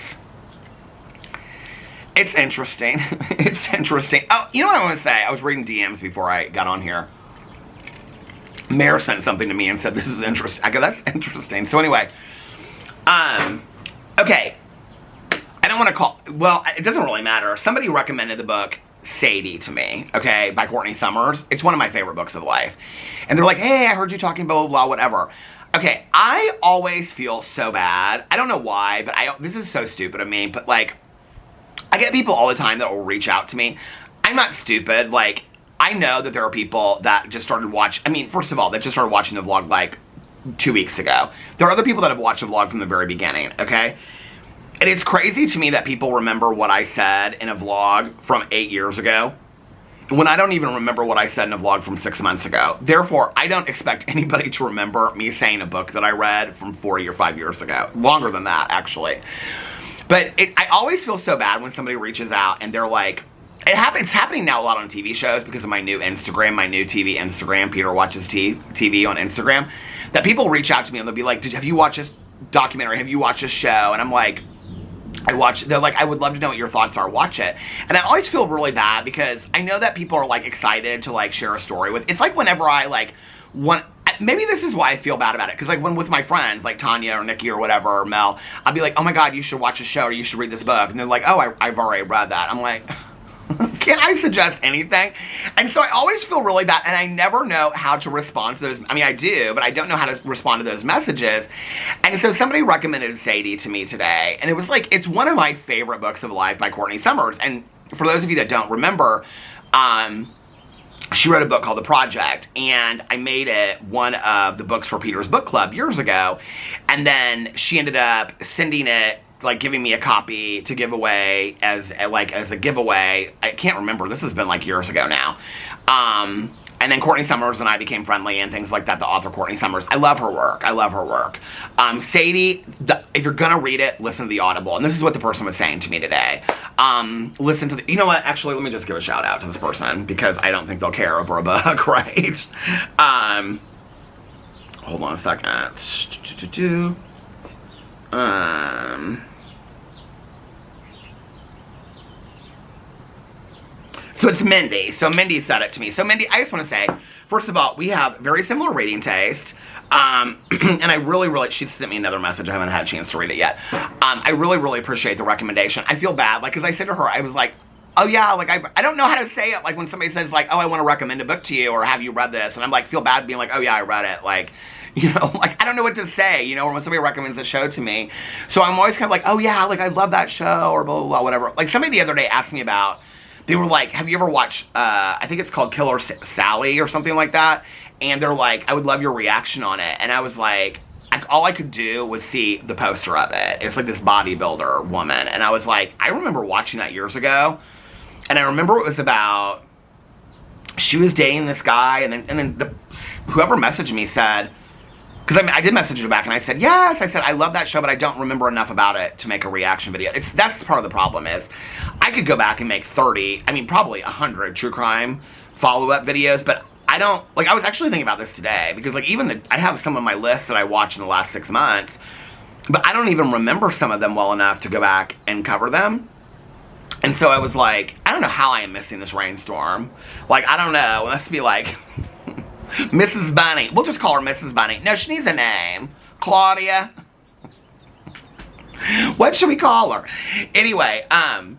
it's interesting. It's interesting. Oh, you know what I want to say? I was reading DMs before I got on here. Mare sent something to me and said, this is interesting. I go, that's interesting. So anyway, okay. I don't want to call, well, it doesn't really matter. Somebody recommended the book Sadie to me, okay, by Courtney Summers. It's one of my favorite books of life. And they're like, hey, I heard you talking blah, blah, blah, whatever. Okay, I always feel so bad. I don't know why, but this is so stupid of me, but like, I get people all the time that will reach out to me. I'm not stupid. Like, I know that there are people that just started watching, I mean, first of all, that just started watching the vlog like 2 weeks ago. There are other people that have watched the vlog from the very beginning, okay? And it's crazy to me that people remember what I said in a vlog from 8 years ago, when I don't even remember what I said in a vlog from 6 months ago. Therefore, I don't expect anybody to remember me saying a book that I read from 4 or 5 years ago. Longer than that, actually. But I always feel so bad when somebody reaches out and they're like, it's happening now a lot on TV shows because of my new Instagram, my new TV Instagram, Peter Watches TV on Instagram, that people reach out to me and they'll be like, have you watched this documentary? Have you watched this show? And I'm like, they're like, I would love to know what your thoughts are, watch it. And I always feel really bad because I know that people are like excited to like share a story with. It's like whenever I like want, maybe this is why I feel bad about it. Because like when with my friends, like Tanya or Nikki or whatever, or Mel, I'll be like, oh my God, you should watch a show or you should read this book. And they're like, oh, I've already read that. I'm like, can't I suggest anything? And so I always feel really bad, and I never know how to respond to those. I mean, I do, but I don't know how to respond to those messages. And so somebody recommended Sadie to me today, and it was like, it's one of my favorite books of life by Courtney Summers. And for those of you that don't remember, she wrote a book called The Project, and I made it one of the books for Peter's Book Club years ago. And then she ended up sending it, like giving me a copy to give away as a giveaway. I can't remember. This has been like years ago now. And then Courtney Summers and I became friendly and things like that. The author Courtney Summers. I love her work. I love her work. Sadie, if you're gonna read it, listen to the Audible. And this is what the person was saying to me today. Listen to the, you know what? Actually, let me just give a shout out to this person because I don't think they'll care over a book, right? Hold on a second. So it's Mindy. So Mindy said it to me. So Mindy, I just want to say, first of all, we have very similar reading taste. And I really, she sent me another message. I haven't had a chance to read it yet. I really appreciate the recommendation. I feel bad, like, because I said to her, I was like, oh yeah, like, I don't know how to say it. Like, when somebody says, like, oh, I want to recommend a book to you, or have you read this? And I'm like, feel bad being like, oh yeah, I read it. Like, you know, like, I don't know what to say, you know, or when somebody recommends a show to me. So I'm always kind of like, oh yeah, like, I love that show, or blah, blah, blah, whatever. Like, somebody the other day asked me about, they were like, have you ever watched, I think it's called Killer Sally or something like that? And they're like, I would love your reaction on it. And I was like, all I could do was see the poster of it. It's like this bodybuilder woman. And I was like, I remember watching that years ago. And I remember it was about, she was dating this guy. And then whoever messaged me said, because I did message her back and I said, yes, I said, I love that show, but I don't remember enough about it to make a reaction video. That's part of the problem is, I could go back and make 30, I mean, probably 100 true crime follow-up videos, but I don't, like, I was actually thinking about this today, because, like, I have some of my lists that I watched in the last 6 months, but I don't even remember some of them well enough to go back and cover them. And so I was like, I don't know how I am missing this rainstorm. Like, I don't know, it must be like Mrs. Bunny. We'll just call her Mrs. Bunny. No, she needs a name. Claudia. What should we call her? Anyway, I'm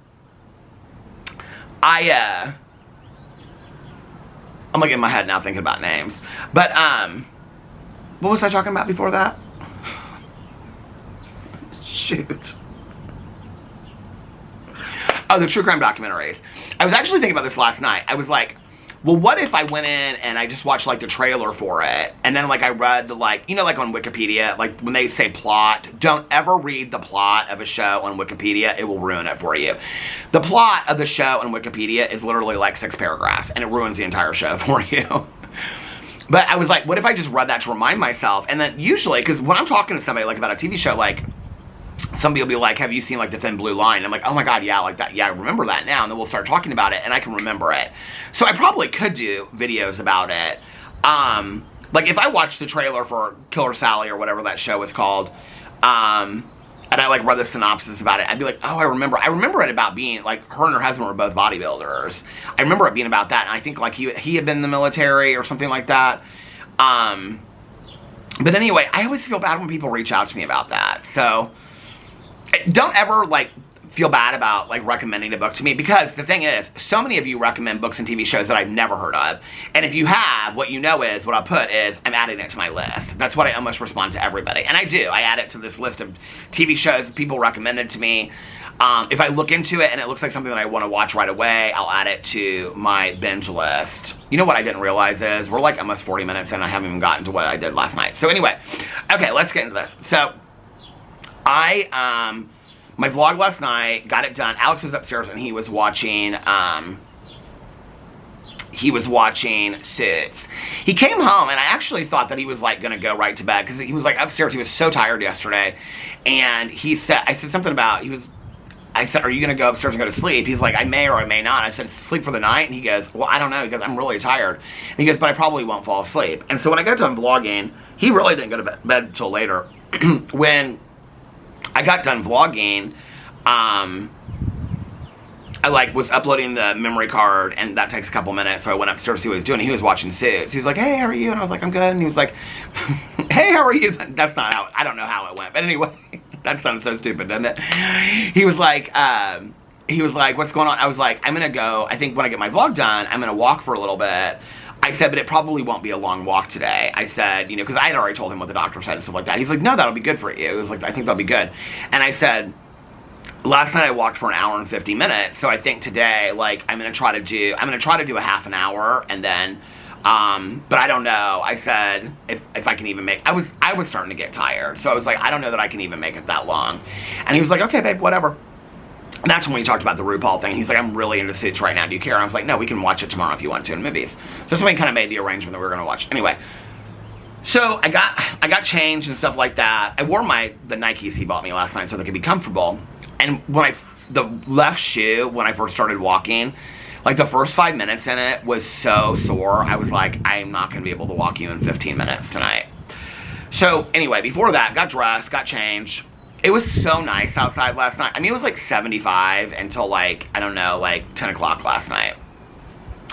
like in my head now thinking about names. But, what was I talking about before that? Shoot. Oh, the true crime documentaries. I was actually thinking about this last night. I was like, well, what if I went in and I just watched, like, the trailer for it, and then, like, I read the, like, you know, like, on Wikipedia, like, when they say plot, don't ever read the plot of a show on Wikipedia. It will ruin it for you. The plot of the show on Wikipedia is literally, like, 6 paragraphs, and it ruins the entire show for you. But I was like, what if I just read that to remind myself? And then usually, because when I'm talking to somebody, like, about a TV show, like, somebody will be like, have you seen, like, The Thin Blue Line? I'm like, oh my God, yeah, like that. Yeah, I remember that now. And then we'll start talking about it, and I can remember it. So I probably could do videos about it. Like, if I watched the trailer for Killer Sally or whatever that show was called, and I, like, read the synopsis about it, I'd be like, oh, I remember it about being, like, her and her husband were both bodybuilders. I remember it being about that, and I think, like, he had been in the military or something like that. But anyway, I always feel bad when people reach out to me about that. So don't ever, like, feel bad about, like, recommending a book to me, because the thing is, so many of you recommend books and TV shows that I've never heard of. And if you have, what you know is, what I'll put is, I'm adding it to my list. That's what I almost respond to everybody. And I do. I add it to this list of TV shows people recommended to me. If I look into it and it looks like something that I want to watch right away, I'll add it to my binge list. You know what I didn't realize is, we're like almost 40 minutes in, I haven't even gotten to what I did last night. So anyway, okay, let's get into this. So, my vlog last night, got it done. Alex was upstairs and he was watching Suits. He came home and I actually thought that he was, like, gonna go right to bed, because he was, like, upstairs. He was so tired yesterday. And I said something about, I said, are you gonna go upstairs and go to sleep? He's like, I may or I may not. I said, sleep for the night? And he goes, well, I don't know. He goes, I'm really tired. And he goes, but I probably won't fall asleep. And so when I got done vlogging, he really didn't go to bed until later. When I got done vlogging, I like was uploading the memory card, and that takes a couple minutes, so I went upstairs to see what he was doing. He was watching Suits. He was like, hey, how are you? And I was like, I'm good. And he was like, hey, how are you? That's not how, I don't know how it went, but anyway, that sounds so stupid, doesn't it? He was like, what's going on? I was like, I'm gonna go, I think when I get my vlog done, I'm gonna walk for a little bit. I said, but it probably won't be a long walk today. I said, you know, because I had already told him what the doctor said and stuff like that. He's like, no, that'll be good for you. It was like, I think that'll be good. And I said, last night I walked for an hour and 50 minutes, so I think today, like, I'm gonna try to do a half an hour, and then, but I don't know. I said, if I can even make, I was starting to get tired, so I was like, I don't know that I can even make it that long. And he was like, okay, babe, whatever. And that's when we talked about the RuPaul thing. He's like, I'm really into Suits right now. Do you care? And I was like, no, we can watch it tomorrow if you want to in movies. So somebody kind of made the arrangement that we were going to watch. Anyway, so I got changed and stuff like that. I wore the Nikes he bought me last night so they could be comfortable. And when the left shoe, when I first started walking, like the first 5 minutes in it was so sore. I was like, I'm not going to be able to walk you in 15 minutes tonight. So anyway, before that, got dressed, got changed. It was so nice outside last night. I mean, it was like 75 until like, I don't know, like 10 o'clock last night.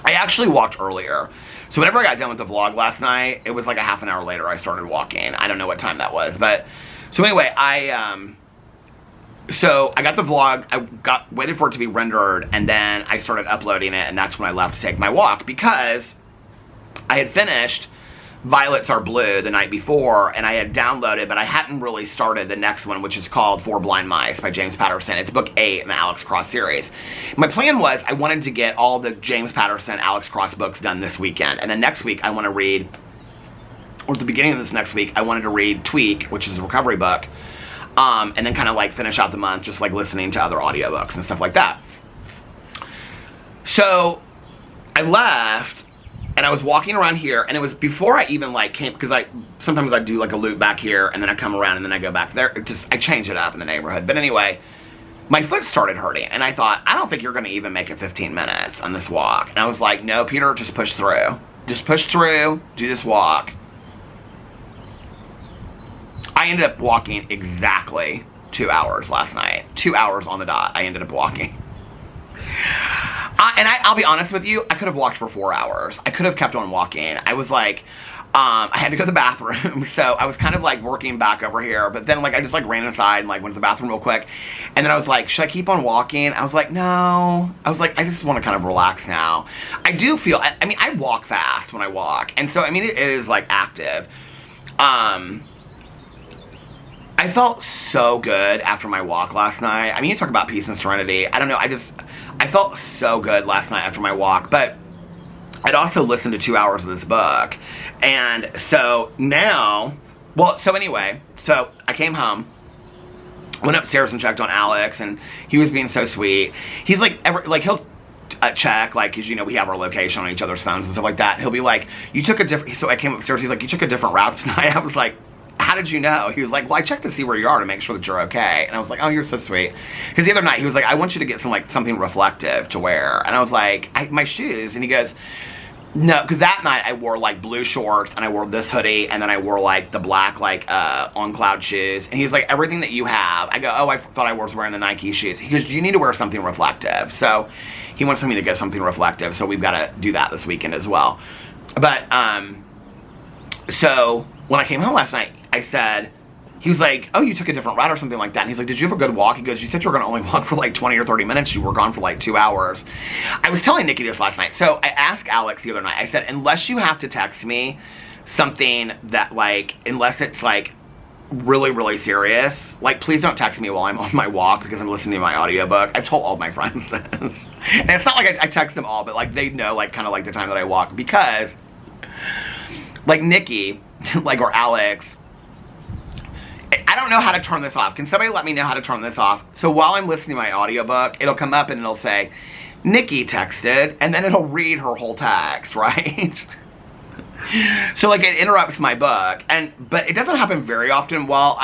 I actually walked earlier. So whenever I got done with the vlog last night, it was like a half an hour later I started walking. I don't know what time that was, but so anyway, so I got the vlog, waited for it to be rendered, and then I started uploading it, and that's when I left to take my walk, because I had finished Violets Are Blue the night before, and I had downloaded, but I hadn't really started the next one, which is called Four Blind Mice by James Patterson. It's book 8 in the Alex Cross series. My plan was I wanted to get all the James Patterson Alex Cross books done this weekend, and then next week I want to read, or at the beginning of this next week, I wanted to read Tweak, which is a recovery book, and then kind of like finish out the month just like listening to other audiobooks and stuff like that. So I left, and I was walking around here, and it was before I even like came, because sometimes I do like a loop back here, and then I come around, and then I go back there. I change it up in the neighborhood. But anyway, my foot started hurting, and I thought, I don't think you're going to even make it 15 minutes on this walk. And I was like, no, Peter, just push through. Just push through, do this walk. I ended up walking exactly 2 hours last night. 2 hours on the dot, I ended up walking. And I'll be honest with you, I could have walked for 4 hours. I could have kept on walking. I was like, I had to go to the bathroom, so I was kind of like working back over here, but then like I just like ran inside and like went to the bathroom real quick, and then I was like, should I keep on walking? I was like, no. I was like, I just want to kind of relax now. I do feel, I mean, I walk fast when I walk, and so, I mean, it is like active. I felt so good after my walk last night. I mean, you talk about peace and serenity. I don't know, I felt so good last night after my walk, but I'd also listened to 2 hours of this book. And so now, well, so anyway, so I came home, went upstairs and checked on Alex, and he was being so sweet. He's like, he'll check, like, because, you know, we have our location on each other's phones and stuff like that. He'll be like, you took a different, so I came upstairs, he's like, you took a different route tonight. I was like, how did you know? He was like, well, I checked to see where you are to make sure that you're okay. And I was like, oh, you're so sweet. Because the other night, he was like, I want you to get something reflective to wear. And I was like, my shoes. And he goes, no, because that night I wore like blue shorts, and I wore this hoodie, and then I wore like the black like On Cloud shoes. And he's like, everything that you have. I go, oh, I thought I was wearing the Nike shoes. He goes, you need to wear something reflective. So he wants me to get something reflective. So we've got to do that this weekend as well. But so when I came home last night, I said, he was like, oh, you took a different route or something like that. And he's like, did you have a good walk? He goes, you said you were going to only walk for like 20 or 30 minutes. You were gone for like 2 hours. I was telling Nikki this last night. So I asked Alex the other night, I said, unless you have to text me something that like, unless it's like really, really serious, like please don't text me while I'm on my walk because I'm listening to my audiobook. I've told all my friends this. And it's not like I text them all, but like they know like kind of like the time that I walk, because like Nikki, like, or Alex, I don't know how to turn this off. Can somebody let me know how to turn this off? So while I'm listening to my audiobook, it'll come up and it'll say, Nikki texted, and then it'll read her whole text, right? So like it interrupts my book, but it doesn't happen very often while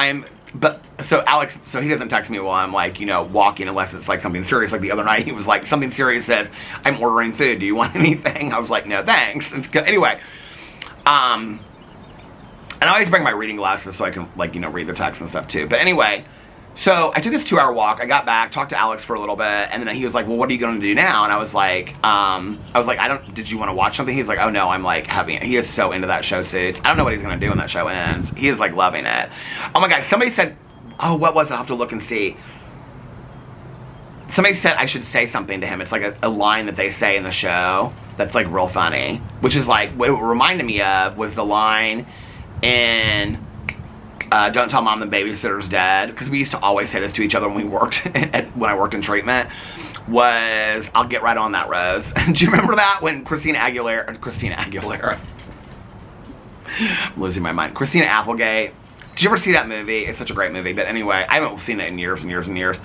so Alex, so he doesn't text me while I'm like, you know, walking, unless it's like something serious. Like the other night, he was like, something serious says, I'm ordering food. Do you want anything? I was like, no, thanks. It's good. Anyway, and I always bring my reading glasses so I can, like, you know, read the text and stuff too. But anyway, So I took this 2-hour walk. I got back, talked to Alex for a little bit, and then he was like, well, what are you going to do now? And I was like, did you want to watch something? He's like, oh no, I'm like having it. He is so into that show, Suits. I don't know what he's going to do when that show ends. He is like loving it. Oh my God, somebody said, oh, what was it? I'll have to look and see. Somebody said I should say something to him. It's like a line that they say in the show that's like real funny, which is like, what it reminded me of was the line in Don't Tell Mom the Babysitter's Dead, because we used to always say this to each other when we worked when I worked in treatment, was, I'll get right on that, Rose. Do you remember that when Christina Aguilera, I'm losing my mind, Christina Applegate, did you ever see that movie? It's such a great movie, but anyway, I haven't seen it in years and years and years.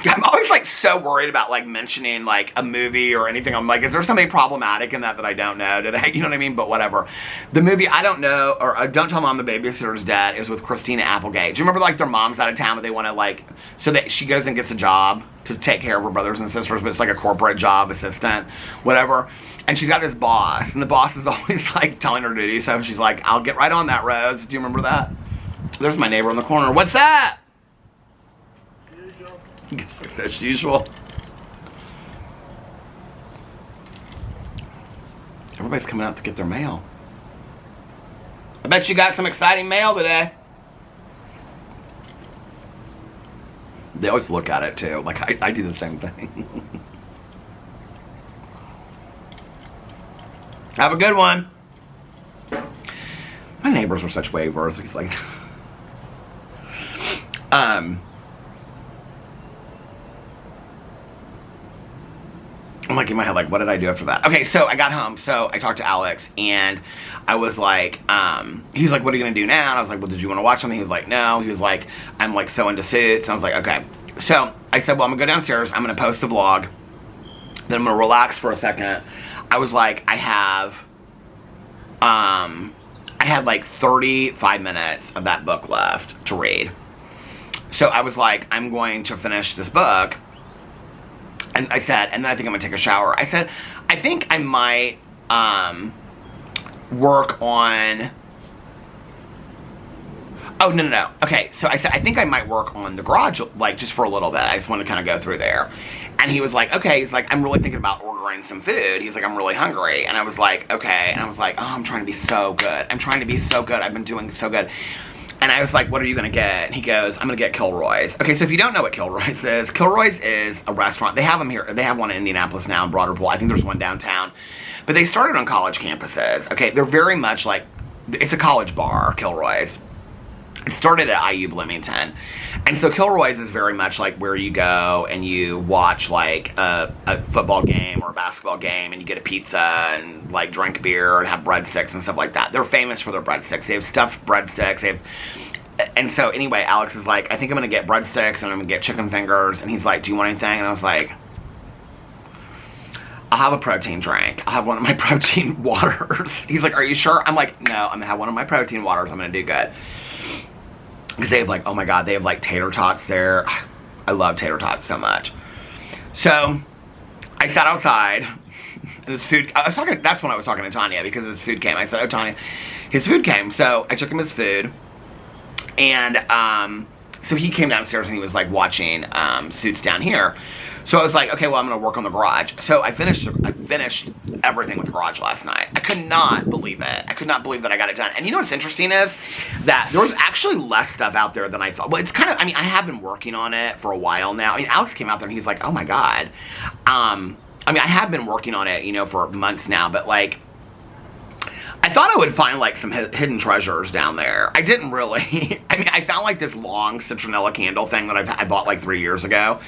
I'm always like so worried about like mentioning like a movie or anything. I'm like, is there something problematic in that I don't know? Did I, you know what I mean? But whatever. The movie I don't know, or Don't Tell Mom the Babysitter's Dead, is with Christina Applegate. Do you remember like their mom's out of town, but they want to like, so that she goes and gets a job to take care of her brothers and sisters, but it's like a corporate job, assistant, whatever. And she's got this boss, and the boss is always like telling her to do so. She's like, I'll get right on that, Rose. Do you remember that? There's my neighbor in the corner. What's that? As usual. Everybody's coming out to get their mail. I bet you got some exciting mail today. They always look at it too. Like I do the same thing. Have a good one. My neighbors were such waivers. He's like, I'm like in my head, like, what did I do after that? Okay, so I got home, so I talked to Alex, and I was like, he was like, what are you gonna do now? And I was like, well, did you want to watch something? He was like, no. He was like, I'm like so into Suits. And I was like, okay. So I said, well, I'm gonna go downstairs, I'm gonna post a vlog, then I'm gonna relax for a second. I was like, I had like 35 minutes of that book left to read. So I was like, I'm going to finish this book. And I said, and then I think I'm gonna take a shower. I said, I think I might work on, oh, no. Okay, so I said, I think I might work on the garage, like, just for a little bit. I just want to kind of go through there. And he was like, okay. He's like, I'm really thinking about ordering some food. He's like, I'm really hungry. And I was like, okay. And I was like, oh, I'm trying to be so good. I'm trying to be so good. I've been doing so good. And I was like, what are you going to get? And he goes, I'm going to get Kilroy's. Okay, so if you don't know what Kilroy's is a restaurant. They have them here. They have one in Indianapolis now in Broaderpool. I think there's one downtown. But they started on college campuses. Okay, they're very much like, it's a college bar, Kilroy's. It started at IU Bloomington. And so Kilroy's is very much like where you go and you watch like a football game or a basketball game, and you get a pizza and like drink beer and have breadsticks and stuff like that. They're famous for their breadsticks. They have stuffed breadsticks. And so anyway, Alex is like, I think I'm going to get breadsticks and I'm going to get chicken fingers. And he's like, do you want anything? And I was like, I'll have a protein drink. I'll have one of my protein waters. He's like, are you sure? I'm like, no, I'm going to have one of my protein waters. I'm going to do good. Because they have like, oh my God, they have like tater tots there. I love tater tots so much. So I sat outside and his food, that's when I was talking to Tanya, because his food came. I said, oh Tanya, his food came. So I took him his food, and so he came downstairs and he was like watching Suits down here. So I was like, okay, well, I'm going to work on the garage. So I finished everything with the garage last night. I could not believe it. I could not believe that I got it done. And you know what's interesting is that there was actually less stuff out there than I thought. Well, it's kind of, I mean, I have been working on it for a while now. I mean, Alex came out there and he's like, oh my God. I mean, I have been working on it, you know, for months now, but like, I thought I would find like some hidden treasures down there. I didn't really. I mean, I found like this long citronella candle thing that I bought like 3 years ago.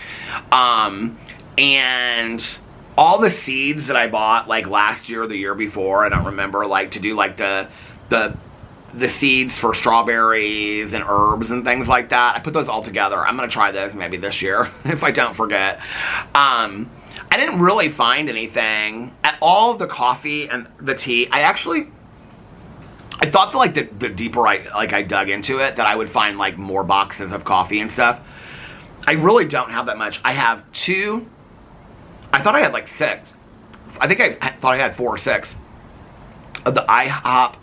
And all the seeds that I bought like last year or the year before, I don't remember, like to do like the seeds for strawberries and herbs and things like that. I put those all together. I'm going to try those maybe this year if I don't forget. I didn't really find anything. At all of the coffee and the tea, I thought that like the deeper I dug into it, that I would find like more boxes of coffee and stuff. I really don't have that much. I have 2. I thought I had like 6. I think I thought I had 4 or 6 of the IHOP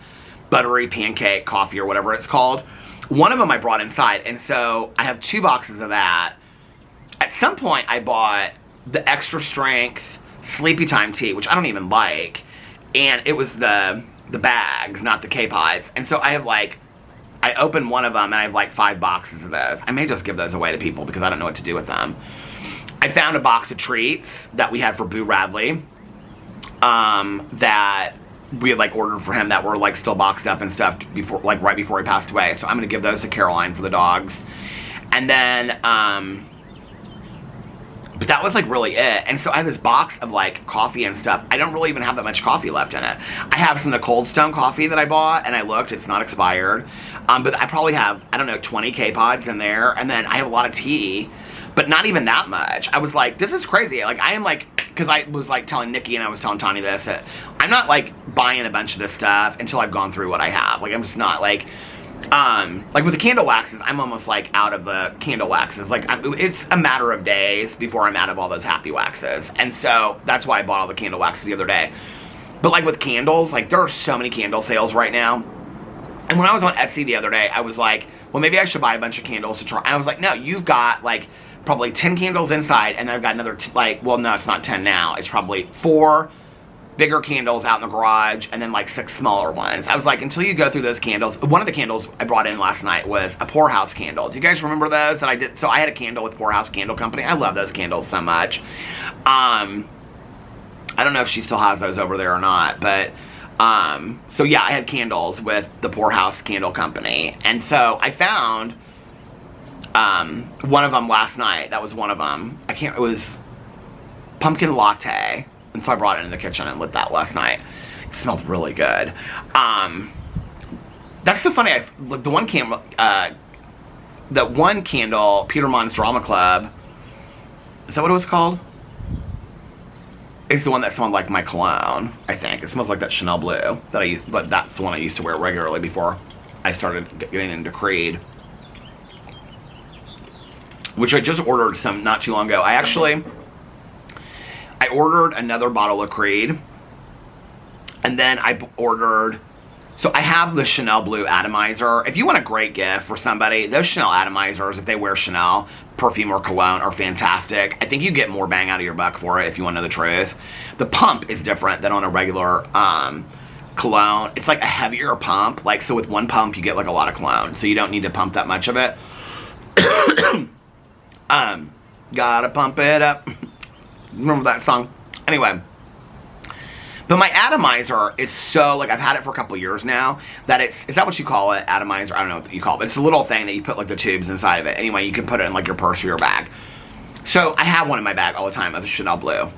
buttery pancake coffee or whatever it's called, one of them I brought inside, and so I have 2 boxes of that. At some point, I bought the extra strength Sleepy Time tea, which I don't even like, and it was the bags, not the K-Pods. And so I have like, I opened one of them and I have like 5 boxes of those. I may just give those away to people because I don't know what to do with them. I found a box of treats that we had for Boo Radley, that we had like ordered for him that were like still boxed up and stuff before, like right before he passed away. So I'm gonna give those to Caroline for the dogs. And then, but that was like really it. And so I have this box of like coffee and stuff. I don't really even have that much coffee left in it. I have some of the Cold Stone coffee that I bought, and I looked, it's not expired. But I probably have, I don't know, 20 K-Pods in there. And then I have a lot of tea, but not even that much. I was like, this is crazy. Like, I am like, because I was like telling Nikki and I was telling Tanya this, I'm not like buying a bunch of this stuff until I've gone through what I have. Like, I'm just not like with the candle waxes, I'm almost like out of the candle waxes. Like, it's a matter of days before I'm out of all those happy waxes. And so that's why I bought all the candle waxes the other day. But like with candles, like there are so many candle sales right now. And when I was on Etsy the other day, I was like, well, maybe I should buy a bunch of candles to try. And I was like, no, you've got like probably 10 candles inside, and then I've got another, well, no, it's not 10 now. It's probably 4 bigger candles out in the garage, and then like 6 smaller ones. I was like, until you go through those candles, one of the candles I brought in last night was a Poorhouse candle. Do you guys remember those that I did? So I had a candle with Poorhouse Candle Company. I love those candles so much. I don't know if she still has those over there or not, but so yeah, I had candles with the Poorhouse Candle Company. And so I found one of them last night. That was one of them. It was pumpkin latte. And so I brought it in the kitchen and lit that last night. It smelled really good. That's so funny. The one candle, Peter Monn's Drama Club. Is that what it was called? It's the one that smelled like my cologne, I think. It smells like that Chanel Blue. That's the one I used to wear regularly before I started getting into Creed. Which I just ordered some not too long ago. I ordered another bottle of Creed, and then I ordered, so I have the Chanel Blue Atomizer. If you want a great gift for somebody, those Chanel Atomizers, if they wear Chanel perfume or cologne, are fantastic. I think you get more bang out of your buck for it, if you want to know the truth. The pump is different than on a regular cologne. It's like a heavier pump, like, so with one pump you get like a lot of cologne, so you don't need to pump that much of it. Gotta pump it up. Remember that song? Anyway. But my atomizer is so, like, I've had it for a couple years now, that is that what you call it? Atomizer? I don't know what you call it, but it's a little thing that you put, like, the tubes inside of it. Anyway, you can put it in, like, your purse or your bag. So, I have one in my bag all the time of the Chanel Blue.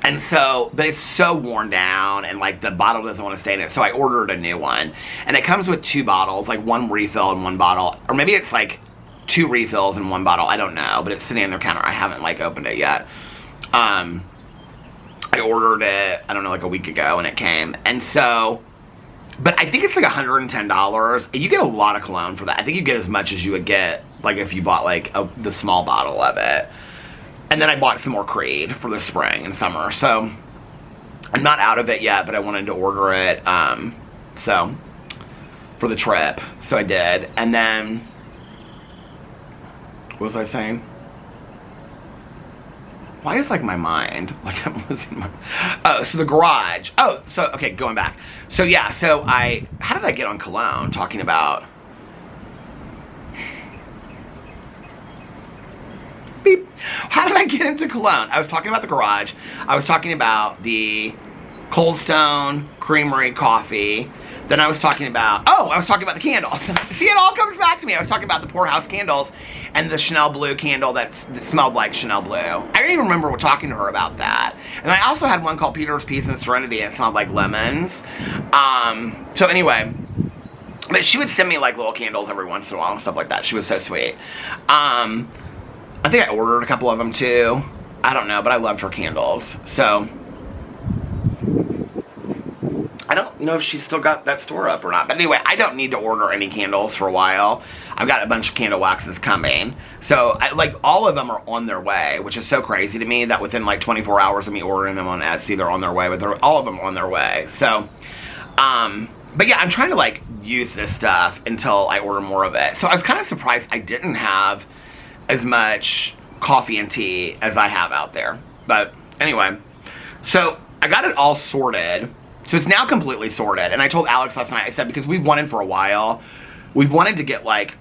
And so, but it's so worn down, and, like, the bottle doesn't want to stay in it, so I ordered a new one. And it comes with 2 bottles, like, 1 refill and 1 bottle. Or maybe it's, like, 2 refills and 1 bottle, I don't know, but it's sitting on their counter. I haven't like opened it yet. I ordered it, I don't know, like a week ago, and it came. And so, but I think it's like $110. You get a lot of cologne for that. I think you get as much as you would get like if you bought like the small bottle of it. And then I bought some more Creed for the spring and summer. So I'm not out of it yet, but I wanted to order it so for the trip. So I did. And then what was I saying? Why is like my mind, like I'm losing my, oh, so the garage. Oh, so, okay, going back. So yeah, so how did I get on cologne talking about, beep. How did I get into cologne? I was talking about the garage. I was talking about the Cold Stone Creamery coffee. Then I was talking about, I was talking about the candles. See, it all comes back to me. I was talking about the Poorhouse candles and the Chanel Blue candle that smelled like Chanel Blue. I don't even remember talking to her about that. And I also had one called Peter's Peace and Serenity, and it smelled like lemons. So anyway, but she would send me like little candles every once in a while and stuff like that. She was so sweet. I think I ordered a couple of them too. I don't know, but I loved her candles. So I don't know if she's still got that store up or not. But anyway, I don't need to order any candles for a while. I've got a bunch of candle waxes coming. So, like, all of them are on their way, which is so crazy to me that within, like, 24 hours of me ordering them on Etsy, they're on their way. But all of them are on their way. So, But yeah, I'm trying to like use this stuff until I order more of it. So I was kind of surprised I didn't have as much coffee and tea as I have out there. But anyway, so I got it all sorted. So it's now completely sorted. And I told Alex last night, I said, because we've wanted for a while, we've wanted to get like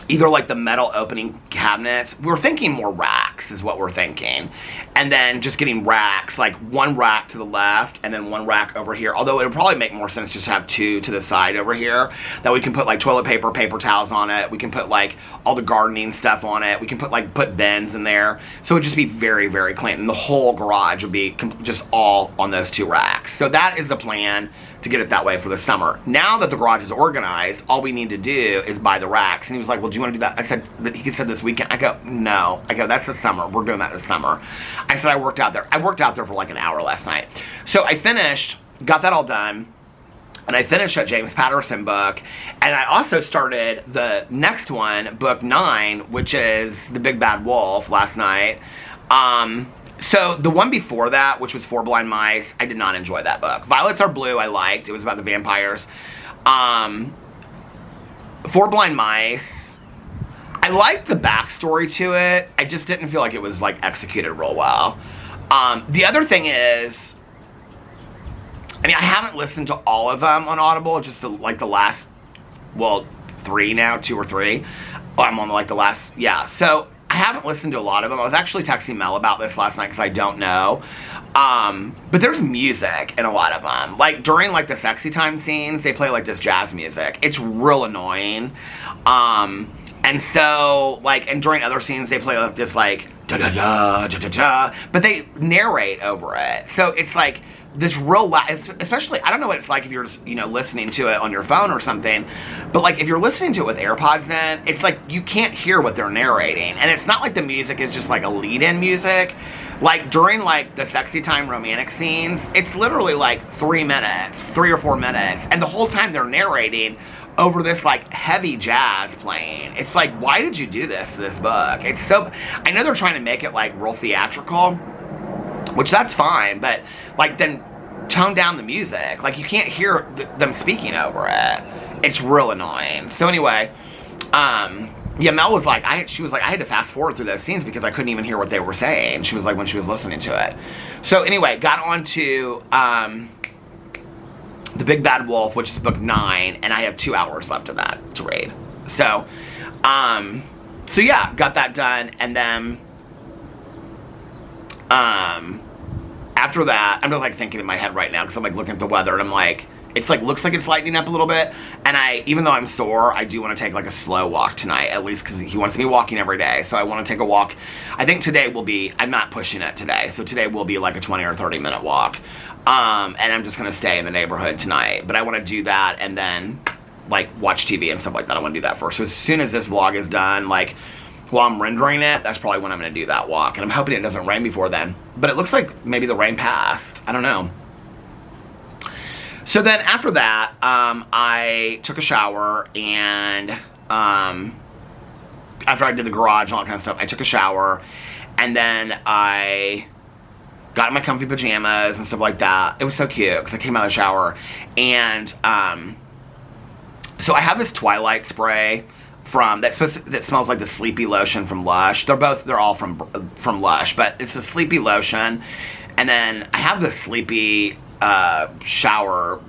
either like the metal opening cabinets. We're thinking more racks is what we're thinking. And then just getting racks, like one rack to the left and then one rack over here. Although it would probably make more sense just to have two to the side over here that we can put like toilet paper, paper towels on it. We can put like all the gardening stuff on it. We can put bins in there. So it would just be very, very clean. And the whole garage would be just all on those two racks. So that is the plan, to get it that way for the summer. Now that the garage is organized, all we need to do is buy the racks. And he was like, well, do you want to do that? I said, he said this weekend. I go, no. I go, that's the summer. We're doing that this summer. I said, I worked out there. I worked out there for like an hour last night. So I finished, got that all done. And I finished that James Patterson book. And I also started the next one, book 9, which is The Big Bad Wolf, last night. So the one before that, which was Four Blind Mice, I did not enjoy that book. Violets Are Blue, I liked. It was about the vampires. Four Blind Mice, I liked the backstory to it. I just didn't feel like it was like executed real well. The other thing is, I mean, I haven't listened to all of them on Audible, just like the last, well, 3 now, 2 or 3. I'm on like the last, yeah. So I haven't listened to a lot of them. I was actually texting Mel about this last night because I don't know. But there's music in a lot of them. Like during like the sexy time scenes, they play like this jazz music. It's real annoying. And so like, and during other scenes, they play like this like da da da da da da, but they narrate over it. So it's like this real, especially, I don't know what it's like if you're just, you know, listening to it on your phone or something, but like if you're listening to it with AirPods in, it's like you can't hear what they're narrating. And it's not like the music is just like a lead-in music. Like during like the sexy time romantic scenes, it's literally like 3 minutes, 3 or 4 minutes. And the whole time they're narrating over this like heavy jazz playing. It's like, why did you do this to this book? It's so, I know they're trying to make it like real theatrical, which that's fine, but like then tone down the music. Like you can't hear them speaking over it. It's real annoying. So anyway, yeah, Mel was like, she was like, I had to fast forward through those scenes because I couldn't even hear what they were saying. She was like, when she was listening to it. So anyway, got on to The Big Bad Wolf, which is book 9, and I have 2 hours left of that to read. So, so yeah, got that done, and then after that, I'm just like thinking in my head right now because I'm like looking at the weather and I'm like, it's like, looks like it's lightening up a little bit. And even though I'm sore, I do want to take like a slow walk tonight, at least because he wants me walking every day. So I want to take a walk. I think today will be, I'm not pushing it today. So today will be like a 20 or 30 minute walk. And I'm just going to stay in the neighborhood tonight. But I want to do that and then like watch TV and stuff like that. I want to do that first. So as soon as this vlog is done, like while I'm rendering it, that's probably when I'm going to do that walk. And I'm hoping it doesn't rain before then. But it looks like maybe the rain passed. I don't know. So then after that, I took a shower and after I did the garage and all that kind of stuff, I took a shower and then I got in my comfy pajamas and stuff like that. It was so cute because I came out of the shower and so I have this Twilight spray that smells like the Sleepy lotion from Lush. They're all from Lush, but it's a Sleepy lotion. And then I have the Sleepy shower.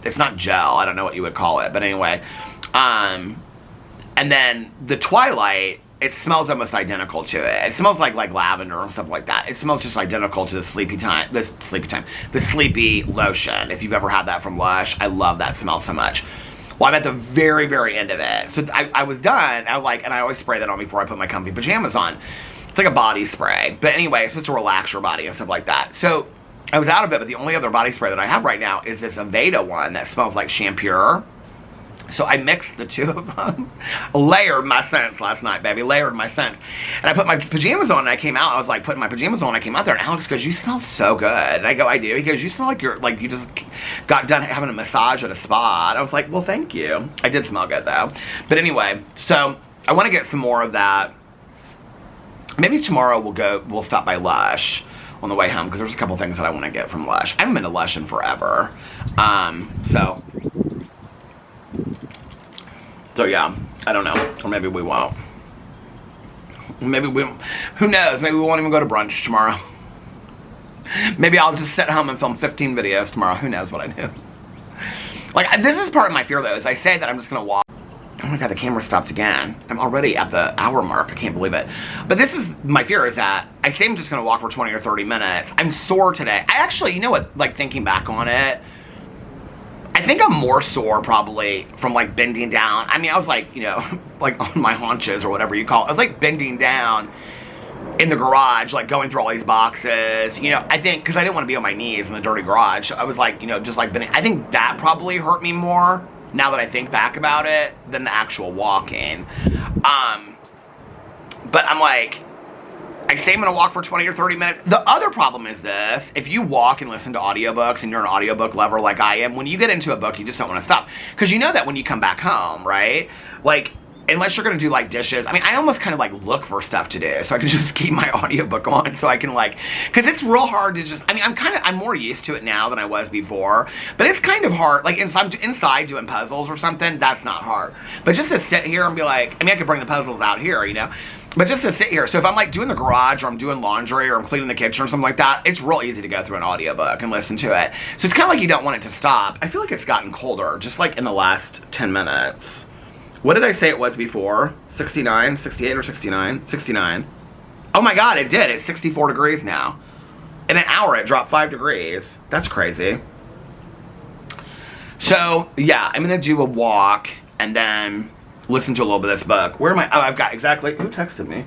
It's not gel. I don't know what you would call it, but anyway. And then the Twilight, it smells almost identical to it. It smells like lavender and stuff like that. It smells just identical to the Sleepy lotion. If you've ever had that from Lush, I love that smell so much. Well, I'm at the very, very end of it. So I was done. And I always spray that on before I put my comfy pajamas on. It's like a body spray. But anyway, it's supposed to relax your body and stuff like that. So I was out of it, but the only other body spray that I have right now is this Aveda one that smells like Shampure. So I mixed the two of them. Layered my scents last night, baby. Layered my scents. And I put my pajamas on and I came out. I was like putting my pajamas on. I came out there and Alex goes, you smell so good. And I go, I do. He goes, you smell like you just got done having a massage at a spa. And I was like, well, thank you. I did smell good though. But anyway, so I want to get some more of that. Maybe tomorrow we'll stop by Lush. on the way home because there's a couple things that I want to get from Lush. I haven't been to Lush in forever. So yeah, I don't know. Or maybe we won't. Maybe we, who knows? Maybe we won't even go to brunch tomorrow. Maybe I'll just sit home and film 15 videos tomorrow. Who knows what I do? Like, this is part of my fear, though, is I say that I'm just going to walk. Oh my God, the camera stopped again. I'm already at the hour mark. I can't believe it. But this is, my fear is that I say I'm just going to walk for 20 or 30 minutes. I'm sore today. I actually, you know what, like, thinking back on it, I think I'm more sore probably from, like, bending down. I mean, I was, like, you know, like, on my haunches or whatever you call it. I was, like, bending down in the garage, like, going through all these boxes. You know, I think, because I didn't want to be on my knees in the dirty garage. I was, like, you know, just, like, bending. I think that probably hurt me more, now that I think back about it, than the actual walking. But I'm like, I say I'm going to walk for 20 or 30 minutes. The other problem is this. If you walk and listen to audiobooks and you're an audiobook lover like I am, when you get into a book, you just don't want to stop. Because you know that when you come back home, right? Like, unless you're going to do, like, dishes. I mean, I almost kind of, like, look for stuff to do so I can just keep my audiobook on so I can, like, because it's real hard to just, I mean, I'm more used to it now than I was before, but it's kind of hard. Like, if I'm inside doing puzzles or something, that's not hard. But just to sit here and be like, I mean, I could bring the puzzles out here, you know, but just to sit here. So if I'm, like, doing the garage or I'm doing laundry or I'm cleaning the kitchen or something like that, it's real easy to go through an audiobook and listen to it. So it's kind of like you don't want it to stop. I feel like it's gotten colder, just like in the last 10 minutes. What did I say it was before? 69, 68, or 69? 69. Oh my God, it did. It's 64 degrees now. In an hour, it dropped 5 degrees. That's crazy. So, yeah, I'm going to do a walk and then listen to a little bit of this book. Where am I? Oh, I've got exactly. Who texted me?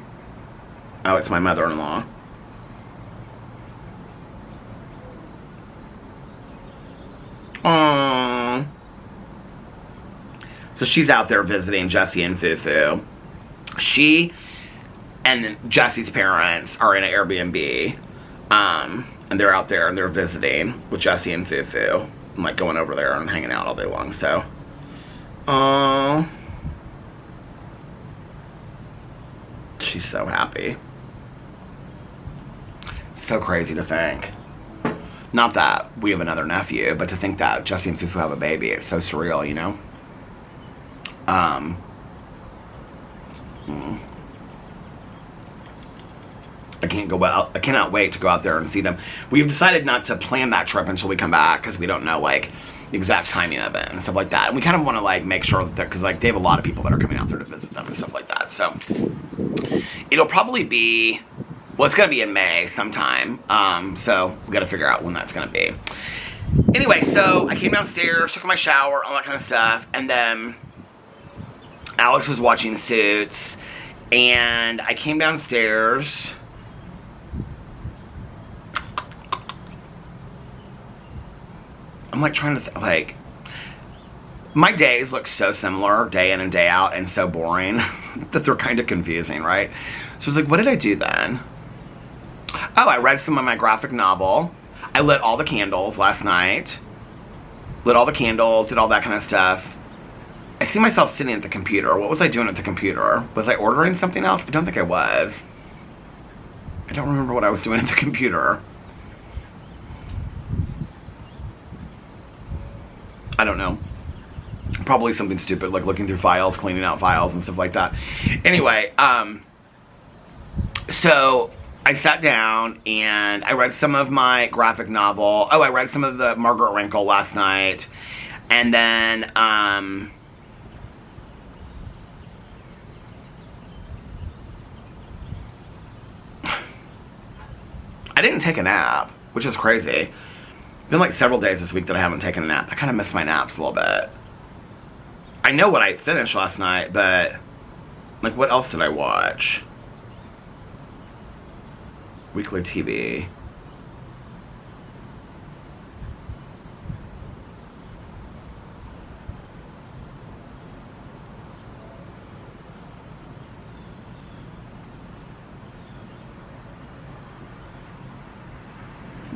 Oh, it's my mother-in-law. Aww. So she's out there visiting Jesse and Fufu. She and Jesse's parents are in an Airbnb. And they're out there and they're visiting with Jesse and Fufu. I'm like going over there and hanging out all day long. So, she's so happy. So crazy to think. Not that we have another nephew, but to think that Jesse and Fufu have a baby. It's so surreal, you know? I can't go out. I cannot wait to go out there and see them. We've decided not to plan that trip until we come back because we don't know, like, the exact timing of it and stuff like that. And we kind of want to, like, make sure that because, like, they have a lot of people that are coming out there to visit them and stuff like that. So it'll probably be, well, it's gonna be in May sometime. So we got to figure out when that's gonna be. Anyway, so I came downstairs, took my shower, all that kind of stuff, and then Alex was watching Suits, and I came downstairs. I'm like trying to like, my days look so similar day in and day out and so boring that they're kind of confusing, right? So I was like, what did I do then? Oh, I read some of my graphic novel. I lit all the candles last night. Lit all the candles, did all that kind of stuff. I see myself sitting at the computer. What was I doing at the computer? Was I ordering something else? I don't think I was. I don't remember what I was doing at the computer. I don't know. Probably something stupid, like looking through files, cleaning out files and stuff like that. Anyway, so I sat down and I read some of my graphic novel. Oh, I read some of the Margaret Wrinkle last night. And then, I didn't take a nap, which is crazy. It's been like several days this week that I haven't taken a nap. I kind of miss my naps a little bit. I know what I finished last night, but like what else did I watch? Weekly TV.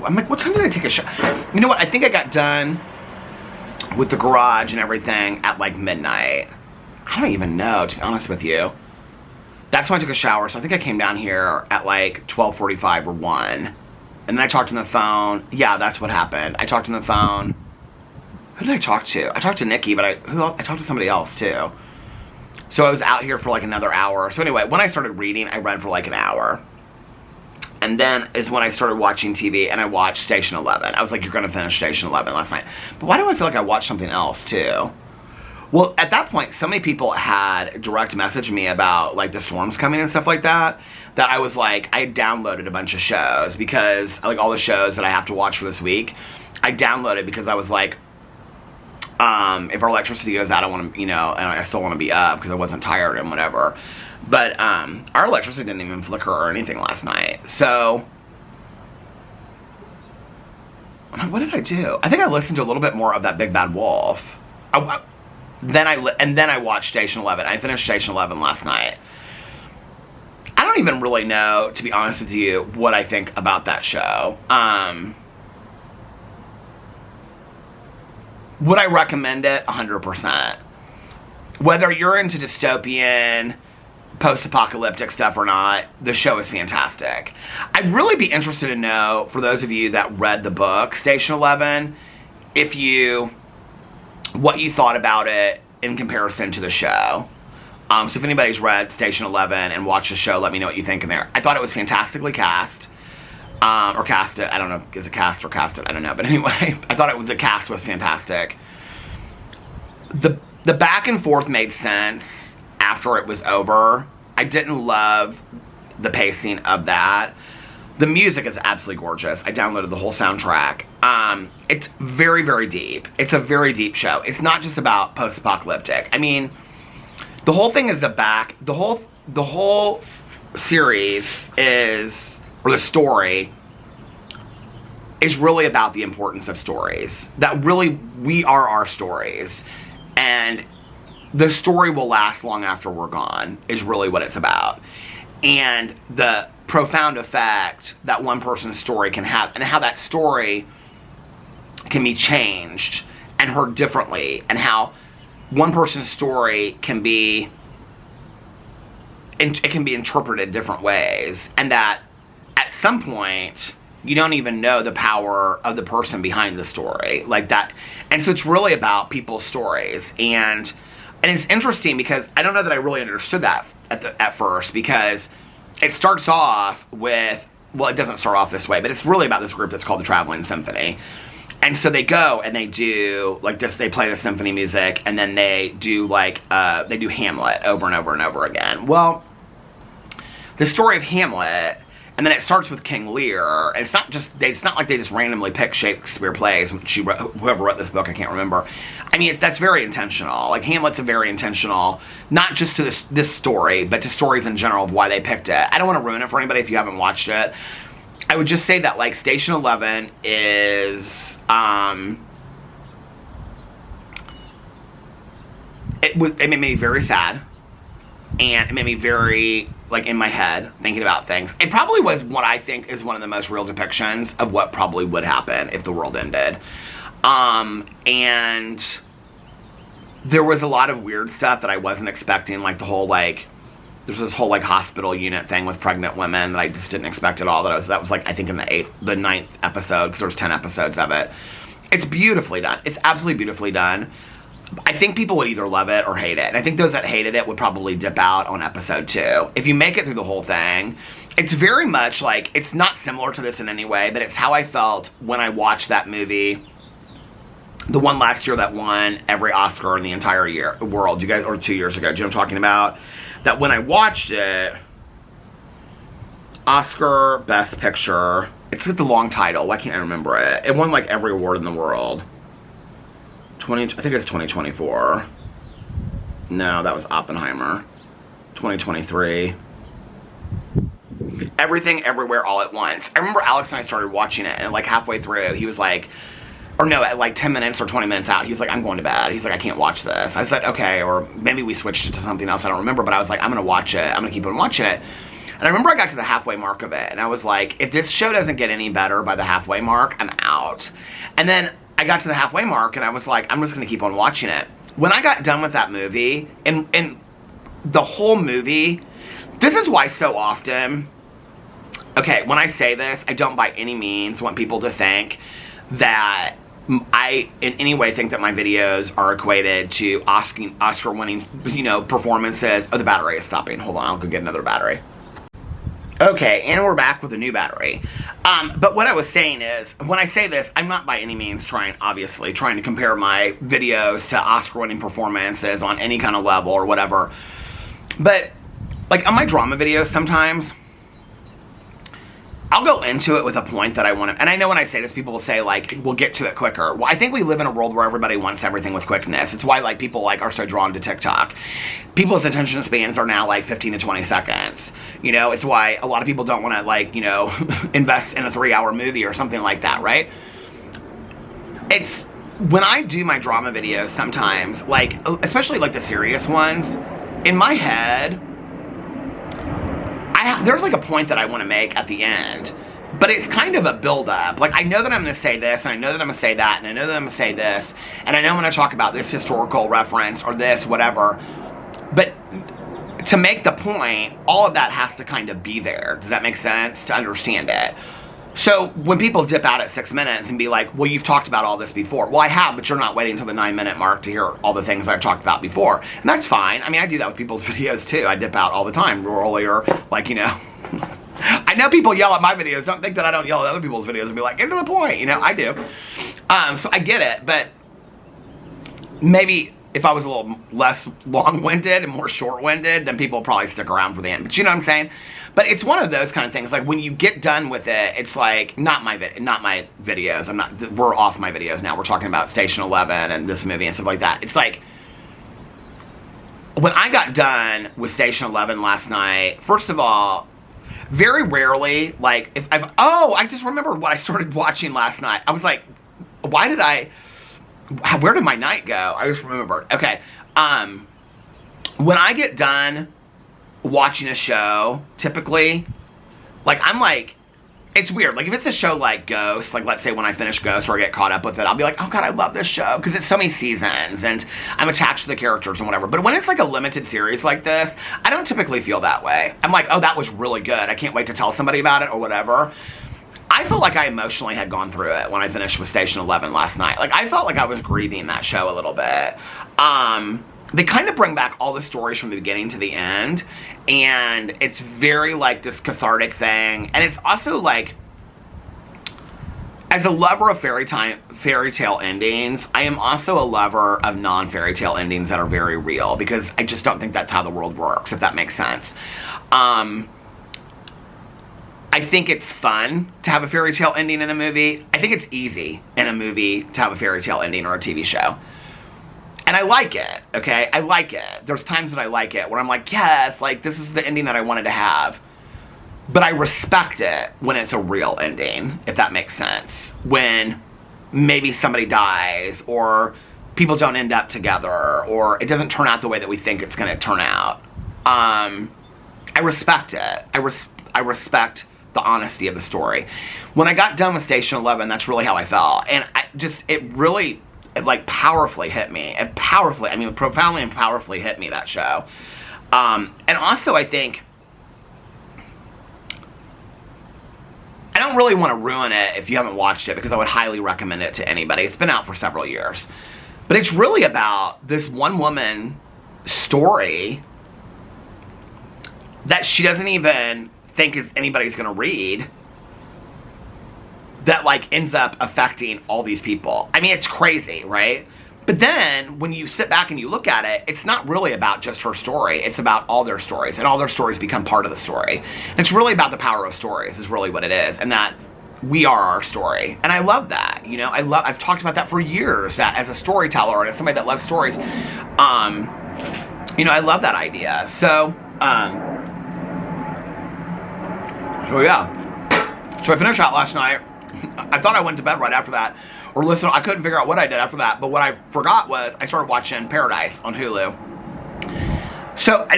I'm like, what time did I take a shower? You know what? I think I got done with the garage and everything at like midnight. I don't even know, to be honest with you. That's when I took a shower. So I think I came down here at like 12:45 or 1. And And then I talked on the phone. Yeah, that's what happened. I talked on the phone. Who did I talk to? I talked to Nikki, but I talked to somebody else too. So I was out here for like another hour. So anyway, when I started reading, I read for like an hour. And then is when I started watching TV, and I watched Station 11. I was like, you're going to finish Station 11 last night. But why do I feel like I watched something else too? Well, at that point, so many people had direct messaged me about like the storms coming and stuff like that, that I was like, I downloaded a bunch of shows because like all the shows that I have to watch for this week, I downloaded because I was like, if our electricity goes out, I want to, you know, and I still want to be up because I wasn't tired and whatever. But our electricity didn't even flicker or anything last night. So what did I do? I think I listened to a little bit more of that Big Bad Wolf. Then I watched Station 11. I finished Station 11 last night. I don't even really know, to be honest with you, what I think about that show. Would I recommend it? 100%. Whether you're into dystopian, post-apocalyptic stuff or not, the show is fantastic. I'd really be interested to know, for those of you that read the book, Station 11, what you thought about it in comparison to the show. So if anybody's read Station 11 and watched the show, let me know what you think in there. I thought it was fantastically cast. Or casted. I don't know. Is it cast or casted? I don't know. But anyway, I thought the cast was fantastic. The back and forth made sense after it was over. I didn't love the pacing of that. The music is absolutely gorgeous. I downloaded the whole soundtrack. It's very, very deep. It's a very deep show. It's not just about post-apocalyptic. I mean, the whole thing is the whole series is, or the story is really about the importance of stories. That really, we are our stories. And the story will last long after we're gone, is really what it's about. And the profound effect that one person's story can have, and how that story can be changed and heard differently, and how one person's story can be, it can be interpreted different ways, and that at some point you don't even know the power of the person behind the story like that. And so it's really about people's stories, and it's interesting because I don't know that I really understood that at first, because it starts off with, well, it doesn't start off this way, but it's really about this group that's called the Traveling Symphony. And so they go and they do like this, they play the symphony music, and then they do like, they do Hamlet over and over and over again. Well, the story of Hamlet, and then it starts with King Lear, and it's not like they just randomly pick Shakespeare plays. Whoever wrote this book, I can't remember. I mean, that's very intentional. Like, Hamlet's a very intentional, not just to this story, but to stories in general of why they picked it. I don't want to ruin it for anybody if you haven't watched it. I would just say that, like, Station 11 is, it made me very sad. And it made me very, like, in my head, thinking about things. It probably was what I think is one of the most real depictions of what probably would happen if the world ended. And there was a lot of weird stuff that I wasn't expecting, like the whole, like, there's this whole, like, hospital unit thing with pregnant women that I just didn't expect at all. That was like, I think in the 9th episode, because there was 10 episodes of it. It's beautifully done. It's absolutely beautifully done. I think people would either love it or hate it. And I think those that hated it would probably dip out on episode 2. If you make it through the whole thing, it's very much like, it's not similar to this in any way, but it's how I felt when I watched that movie, the one last year that won every Oscar in the entire world. You guys, or 2 years ago, do you know what I'm talking about? That when I watched it, Oscar Best Picture, it's got the long title, why can't I remember it? It won like every award in the world. I think it's 2024. No, that was Oppenheimer. 2023. Everything, Everywhere, All at Once. I remember Alex and I started watching it, and like halfway through, he was like, or no, at like 10 minutes or 20 minutes out, he was like, I'm going to bed. He's like, I can't watch this. I said, okay, or maybe we switched it to something else, I don't remember, but I was like, I'm going to watch it. I'm going to keep on watching it. And I remember I got to the halfway mark of it, and I was like, if this show doesn't get any better by the halfway mark, I'm out. And then I got to the halfway mark, and I was like, I'm just going to keep on watching it. When I got done with that movie, and the whole movie, this is why so often okay, when I say this, I don't by any means want people to think that I in any way think that my videos are equated to Oscar-winning, performances. Oh, the battery is stopping. Hold on, I'll go get another battery. Okay, and we're back with a new battery. But what I was saying is, when I say this, I'm not by any means trying to compare my videos to Oscar-winning performances on any kind of level or whatever. But, like, on my drama videos sometimes, I'll go into it with a point that I want to, and I know when I say this, people will say, like, we'll get to it quicker. Well, I think we live in a world where everybody wants everything with quickness. It's why, like, people, like, are so drawn to TikTok. People's attention spans are now, like, 15 to 20 seconds. It's why a lot of people don't want to, like, invest in a 3-hour movie or something like that, right? It's, when I do my drama videos sometimes, like, especially, like, the serious ones, in my head, there's like a point that I want to make at the end, but it's kind of a build-up. Like, I know that I'm going to say this, and I know that I'm going to say that, and I know that I'm going to say this, and I know I'm going to talk about this historical reference or this, whatever. But to make the point, all of that has to kind of be there. Does that make sense? To understand it. So when people dip out at 6 minutes and be like, well, you've talked about all this before. Well, I have, but you're not waiting until the 9-minute mark to hear all the things I've talked about before. And that's fine. I mean, I do that with people's videos too. I dip out all the time earlier, like, I know people yell at my videos. Don't think that I don't yell at other people's videos and be like, get to the point. I do. So I get it, but maybe if I was a little less long-winded and more short-winded, then people will probably stick around for the end. But you know what I'm saying? But it's one of those kind of things. Like, when you get done with it, it's like, not my videos. We're off my videos now. We're talking about Station 11 and this movie and stuff like that. It's like, when I got done with Station 11 last night, first of all, very rarely, like, I just remembered what I started watching last night. I was like, where did my night go? I just remembered. Okay. When I get done watching a show, typically, like, I'm like, it's weird. Like, if it's a show like Ghost, like, let's say when I finish Ghost or I get caught up with it, I'll be like, oh God, I love this show, because it's so many seasons and I'm attached to the characters and whatever. But when it's like a limited series like this, I don't typically feel that way. I'm like, oh, that was really good. I can't wait to tell somebody about it or whatever. I felt like I emotionally had gone through it when I finished with Station 11 last night. Like, I felt like I was grieving that show a little bit. They kind of bring back all the stories from the beginning to the end, and it's very, like, this cathartic thing. And it's also, like, as a lover of fairy tale endings, I am also a lover of non-fairy tale endings that are very real, because I just don't think that's how the world works, if that makes sense. I think it's fun to have a fairy tale ending in a movie. I think it's easy in a movie to have a fairy tale ending or a TV show. And I like it, okay? I like it. There's times that I like it where I'm like, yes, like, this is the ending that I wanted to have. But I respect it when it's a real ending, if that makes sense. When maybe somebody dies, or people don't end up together, or it doesn't turn out the way that we think it's going to turn out. I respect it. I respect the honesty of the story. When I got done with Station 11, that's really how I felt. And it like powerfully hit me. Profoundly and powerfully hit me, that show. And also, I think, I don't really want to ruin it if you haven't watched it, because I would highly recommend it to anybody. It's been out for several years. But it's really about this one woman story that she doesn't even think anybody's going to read, that, like, ends up affecting all these people. I mean, it's crazy, right? But then, when you sit back and you look at it, it's not really about just her story. It's about all their stories, and all their stories become part of the story. And it's really about the power of stories, is really what it is, and that we are our story. And I love that, I've talked about that for years, that as a storyteller and as somebody that loves stories, I love that idea. So yeah. So I finished out last night. I thought I went to bed right after that. Or listen, I couldn't figure out what I did after that. But what I forgot was I started watching Paradise on Hulu. So I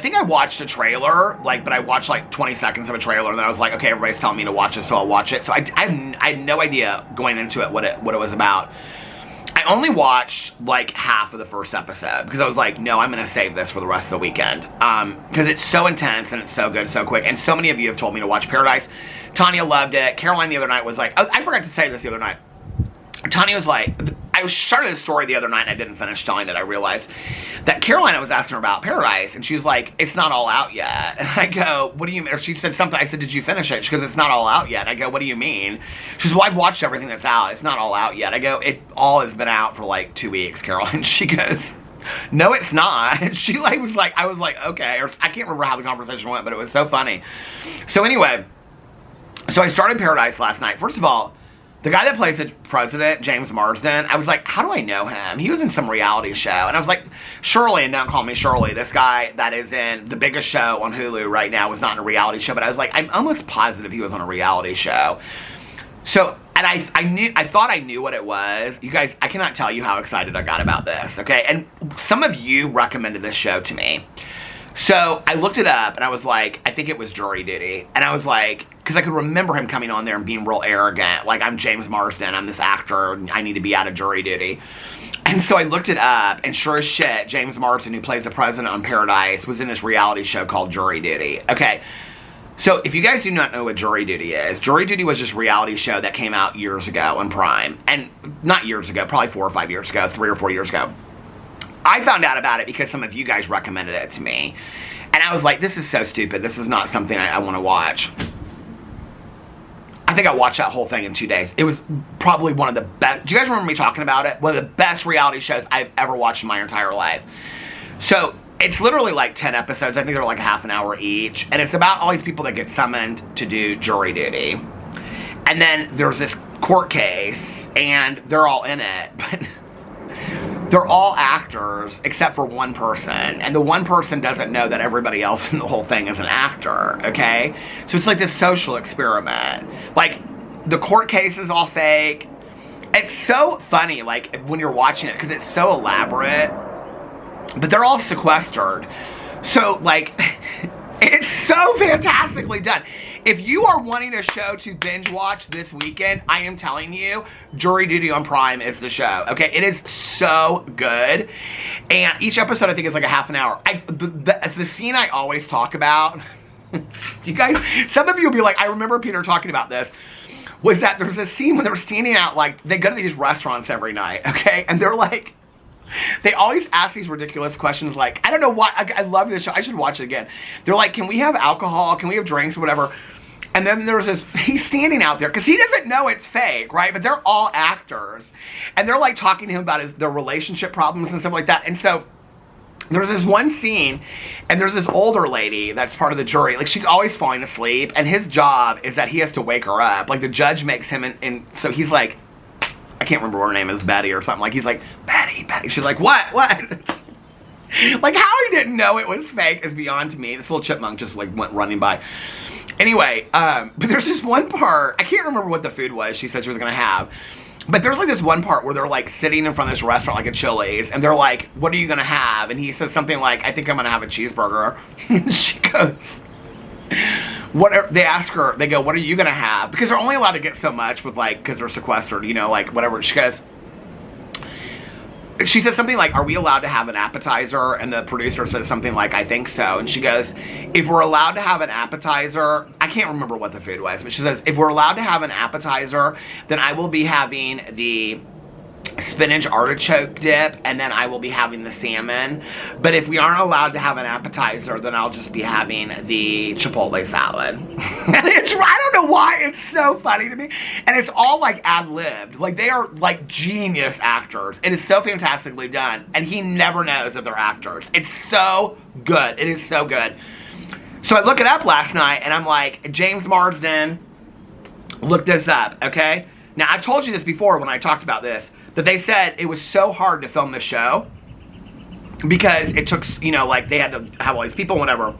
think I watched a trailer, but I watched like 20 seconds of a trailer, and then I was like, okay, everybody's telling me to watch it, so I'll watch it. So I had no idea going into it what it was about. I I only watched like half of the first episode because I was like, no, I'm going to save this for the rest of the weekend. Because it's so intense and it's so good, so quick. And so many of you have told me to watch Paradise. Tanya loved it. Caroline the other night was like, oh, I forgot to say this the other night. Tanya was like, I started a story the other night and I didn't finish telling it. I realized that Caroline, I was asking her about Paradise and she's like, it's not all out yet. And I go, what do you mean? Or she said something. I said, did you finish it? She goes, it's not all out yet. I go, what do you mean? She goes, well, I've watched everything that's out. It's not all out yet. I go, it all has been out for like 2 weeks, Caroline. She goes, no, it's not. And she like was like, I was like, okay. Or I can't remember how the conversation went, but it was so funny. So anyway, so I started Paradise last night. First of all, the guy that plays the president, James Marsden, I was like, how do I know him? He was in some reality show. And I was like, Shirley, and don't call me Shirley, this guy that is in the biggest show on Hulu right now was not in a reality show. But I was like, I'm almost positive he was on a reality show. So, and I thought I knew what it was. You guys, I cannot tell you how excited I got about this, okay? And some of you recommended this show to me. So I looked it up and I was like, I think it was Jury Duty. And I was like, because I could remember him coming on there and being real arrogant. Like, I'm James Marsden, I'm this actor, and I need to be out of Jury Duty. And so I looked it up, and sure as shit, James Marsden, who plays the president on Paradise, was in this reality show called Jury Duty. Okay, so if you guys do not know what Jury Duty is, Jury Duty was this reality show that came out years ago on Prime. And not years ago, probably 4 or 5 years ago, 3 or 4 years ago. I found out about it because some of you guys recommended it to me. And I was like, this is so stupid. This is not something I want to watch. I think I watched that whole thing in 2 days. It was probably one of the best. Do you guys remember me talking about it? One of the best reality shows I've ever watched in my entire life. So it's literally like 10 episodes. I think they're like a half an hour each. And it's about all these people that get summoned to do jury duty. And then there's this court case, and they're all in it. But they're all actors except for one person, and the one person doesn't know that everybody else in the whole thing is an actor, okay? So it's like this social experiment. Like, the court case is all fake. It's so funny, like, when you're watching it, because it's so elaborate, but they're all sequestered. So, like, it's so fantastically done. If you are wanting a show to binge watch this weekend, I am telling you, Jury Duty on Prime is the show. Okay, it is so good. And each episode, I think, is like a half an hour. The scene I always talk about, you guys, some of you will be like, I remember Peter talking about this, was that there's a scene when they're standing out, like, they go to these restaurants every night, okay? And they're like, they always ask these ridiculous questions like, I don't know why, I love this show, I should watch it again. They're like, can we have alcohol? Can we have drinks or whatever? And then there's this, he's standing out there, because he doesn't know it's fake, right? But they're all actors. And they're like talking to him about their relationship problems and stuff like that. And so there's this one scene, and there's this older lady that's part of the jury. Like, she's always falling asleep, and his job is that he has to wake her up. Like, the judge makes him, and so he's like, I can't remember what her name is, Betty or something. Like, he's like, Betty. She's like, what? Like, how he didn't know it was fake is beyond to me. This little chipmunk just, like, went running by. Anyway, but there's this one part, I can't remember what the food was she said she was going to have. But there's, like, this one part where they're, like, sitting in front of this restaurant, like a Chili's, and they're like, what are you going to have? And he says something like, I think I'm going to have a cheeseburger. And she goes, they ask her, they go, what are you going to have? Because they're only allowed to get so much with, like, because they're sequestered, you know, like, whatever. She says something like, are we allowed to have an appetizer? And the producer says something like, I think so. And she goes, if we're allowed to have an appetizer, I can't remember what the food was, but she says, if we're allowed to have an appetizer, then I will be having the spinach artichoke dip, and then I will be having the salmon. But if we aren't allowed to have an appetizer, then I'll just be having the chipotle salad. And I don't know why, it's so funny to me. And it's all like ad-libbed. Like, they are like genius actors. It is so fantastically done. And he never knows that they're actors. It's so good. It is so good. So I look it up last night, and I'm like, James Marsden, look this up, okay? Now, I told you this before when I talked about this, that they said it was so hard to film this show because it took, you know, like, they had to have all these people, whatever.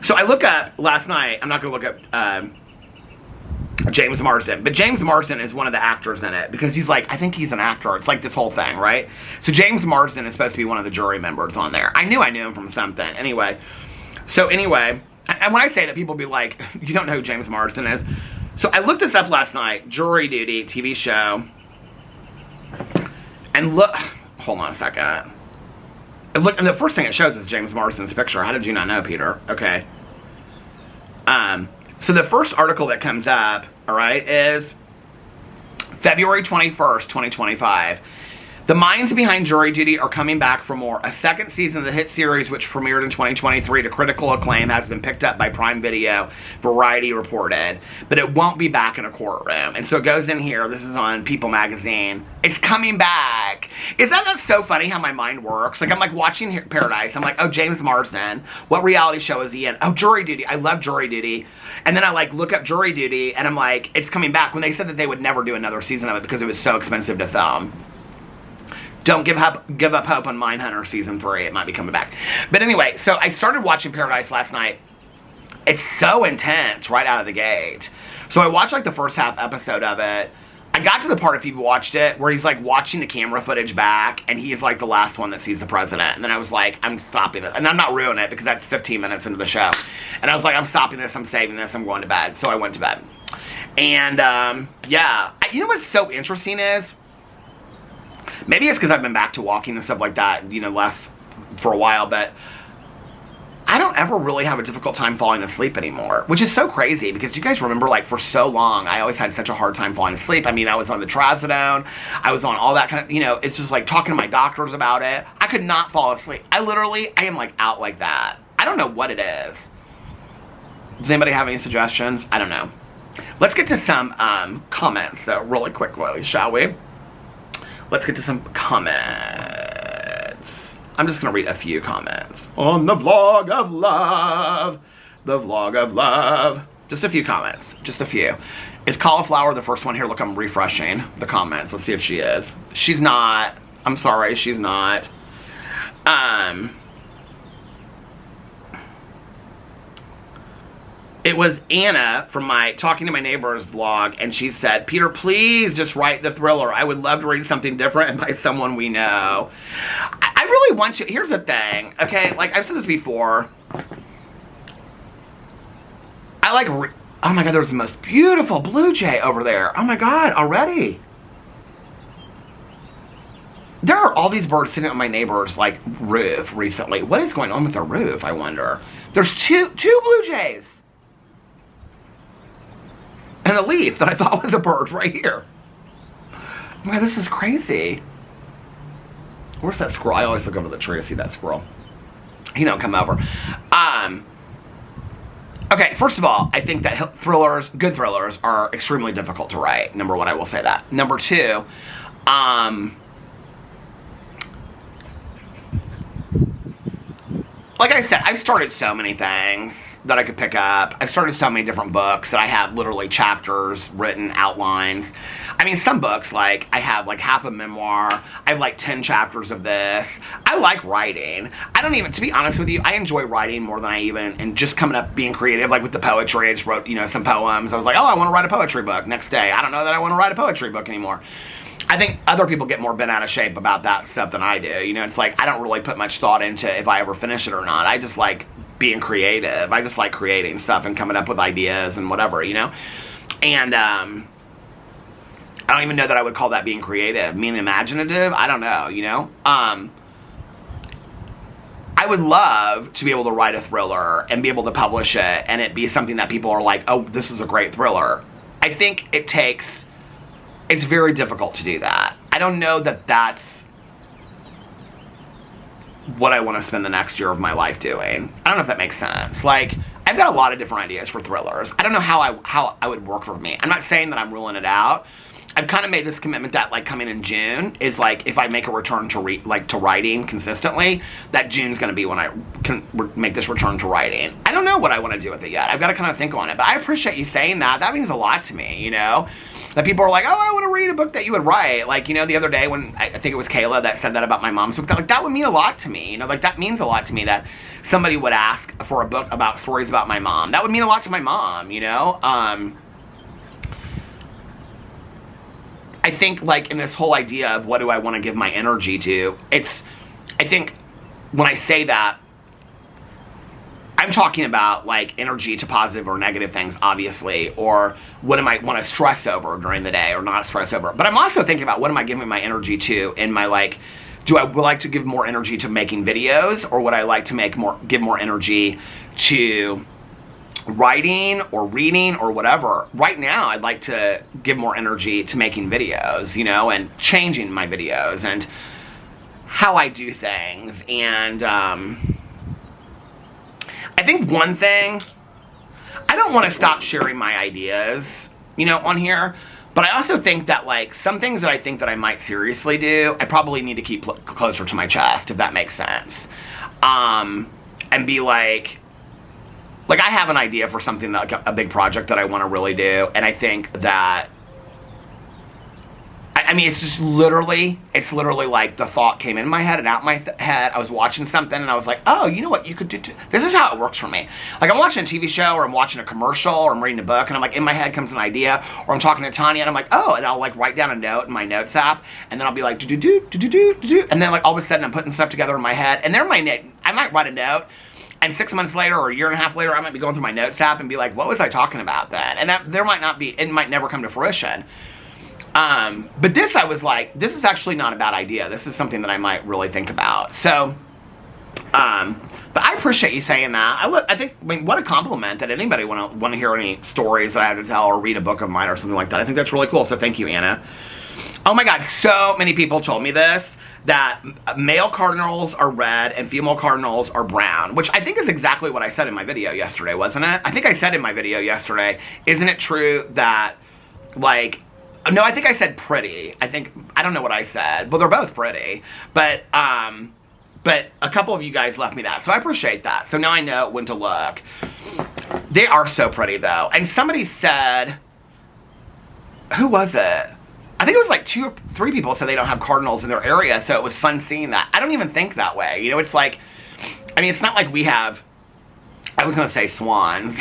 So I look up last night, I'm not going to look up James Marsden, but James Marsden is one of the actors in it because he's like, I think he's an actor. It's like this whole thing, right? So James Marsden is supposed to be one of the jury members on there. I knew him from something. Anyway, and when I say that, people be like, you don't know who James Marsden is? So I looked this up last night, Jury Duty TV show. And look, hold on a second. And look, and the first thing it shows is James Marsden's picture. How did you not know, Peter? Okay. So the first article that comes up, all right, is February 21st, 2025. The minds behind Jury Duty are coming back for more. A second season of the hit series, which premiered in 2023 to critical acclaim, has been picked up by Prime Video, Variety reported. But it won't be back in a courtroom. And so it goes in here. This is on People magazine. It's coming back. Is that not so funny how my mind works? Like, I'm like watching Paradise. I'm like, oh, James Marsden. What reality show is he in? Oh, Jury Duty. I love Jury Duty. And then I like look up Jury Duty and I'm like, it's coming back. When they said that they would never do another season of it because it was so expensive to film. Don't give up hope on Mindhunter season 3. It might be coming back. But anyway, so I started watching Paradise last night. It's so intense right out of the gate. So I watched like the first half episode of it. I got to the part, if you've watched it, where he's like watching the camera footage back and he's like the last one that sees the president. And then I was like, I'm stopping it. And I'm not ruining it because that's 15 minutes into the show. And I was like, I'm stopping this. I'm saving this. I'm going to bed. So I went to bed. And yeah, you know what's so interesting is, maybe it's because I've been back to walking and stuff like that, you know, less for a while, but I don't ever really have a difficult time falling asleep anymore, which is so crazy because you guys remember, like, for so long, I always had such a hard time falling asleep. I mean, I was on the trazodone, I was on all that kind of, you know, it's just like talking to my doctors about it. I could not fall asleep. I am like out like that. I don't know what it is. Does anybody have any suggestions? I don't know. Let's get to some comments, though, really quickly, shall we? Let's get to some comments. I'm just going to read a few comments. On the vlog of love. The vlog of love. Just a few comments. Just a few. Is Cauliflower the first one here? Look, I'm refreshing the comments. Let's see if she is. She's not. I'm sorry, she's not. It was Anna from my Talking to My Neighbors vlog, and she said, Peter, please just write the thriller. I would love to read something different and by someone we know. I really want to. Here's the thing, okay? Like, I've said this before. I like, oh my God, there's the most beautiful blue jay over there. Oh my God, already. There are all these birds sitting on my neighbor's, like, roof recently. What is going on with their roof, I wonder? There's two blue jays. And a leaf that I thought was a bird right here. Man, this is crazy. Where's that squirrel? I always look over the tree to see that squirrel. He don't come over. Okay, first of all, I think that good thrillers are extremely difficult to write. Number one, I will say that. Number two, like I said, I've started so many things that I could pick up. I've started so many different books that I have literally chapters, written outlines. I mean, some books, like, I have like half a memoir. I have like 10 chapters of this. I like writing. I don't even, to be honest with you, I enjoy writing more than I even, and just coming up being creative, like with the poetry. I just wrote, you know, some poems. I was like, oh, I want to write a poetry book. Next day, I don't know that I want to write a poetry book anymore. I think other people get more bent out of shape about that stuff than I do. You know, it's like I don't really put much thought into if I ever finish it or not. I just like being creative. I just like creating stuff and coming up with ideas and whatever, you know? And I don't even know that I would call that being creative. Being imaginative? I don't know, you know? I would love to be able to write a thriller and be able to publish it and it be something that people are like, oh, this is a great thriller. I think it's very difficult to do that. I don't know that that's what I want to spend the next year of my life doing. I don't know if that makes sense. Like, I've got a lot of different ideas for thrillers. I don't know how I would work for me. I'm not saying that I'm ruling it out. I've kind of made this commitment that, like, coming in June is, like, if I make a return to writing consistently, that June's going to be when I can make this return to writing. I don't know what I want to do with it yet. I've got to kind of think on it. But I appreciate you saying that. That means a lot to me, you know? That people are like, oh, I want to read a book that you would write. Like, you know, the other day when, I think it was Kayla that said that about my mom's book, that, like, that would mean a lot to me. You know, like, that means a lot to me that somebody would ask for a book about stories about my mom. That would mean a lot to my mom, you know? I think, like, in this whole idea of what do I want to give my energy to, I think when I say that, I'm talking about like energy to positive or negative things, obviously, or what am I want to stress over during the day or not stress over. But I'm also thinking about what am I giving my energy to in my like, do I would like to give more energy to making videos, or would I like to give more energy to writing or reading or whatever? Right now, I'd like to give more energy to making videos, you know, and changing my videos and how I do things. And I think one thing, I don't want to stop sharing my ideas, you know, on here, but I also think that, like, some things that I think that I might seriously do, I probably need to keep closer to my chest, if that makes sense. And be like I have an idea for something, like a big project that I want to really do, and I think that, I mean, it's literally like the thought came in my head and out my head. I was watching something and I was like, oh, you know what you could do too. This is how it works for me. Like, I'm watching a TV show or I'm watching a commercial or I'm reading a book and I'm like, in my head comes an idea, or I'm talking to Tanya and I'm like, oh, and I'll like write down a note in my notes app, and then I'll be like, do, and then like all of a sudden I'm putting stuff together in my head, and I might write a note, and 6 months later or a year and a half later, I might be going through my notes app and be like, what was I talking about then? And it might never come to fruition. But this, I was like, this is actually not a bad idea. This is something that I might really think about. So, but I appreciate you saying that. I think, I mean, what a compliment that anybody want to hear any stories that I have to tell or read a book of mine or something like that. I think that's really cool. So thank you, Anna. Oh my God, so many people told me this, that male cardinals are red and female cardinals are brown, which I think is exactly what I said in my video yesterday, wasn't it? I think I said in my video yesterday, isn't it true that, like, no, I think I said pretty. I don't know what I said. Well, they're both pretty. But a couple of you guys left me that. So I appreciate that. So now I know when to look. They are so pretty, though. And somebody said, who was it? I think it was like 2 or 3 people said they don't have cardinals in their area. So it was fun seeing that. I don't even think that way. You know, it's like, I mean, it's not like we have, I was going to say swans.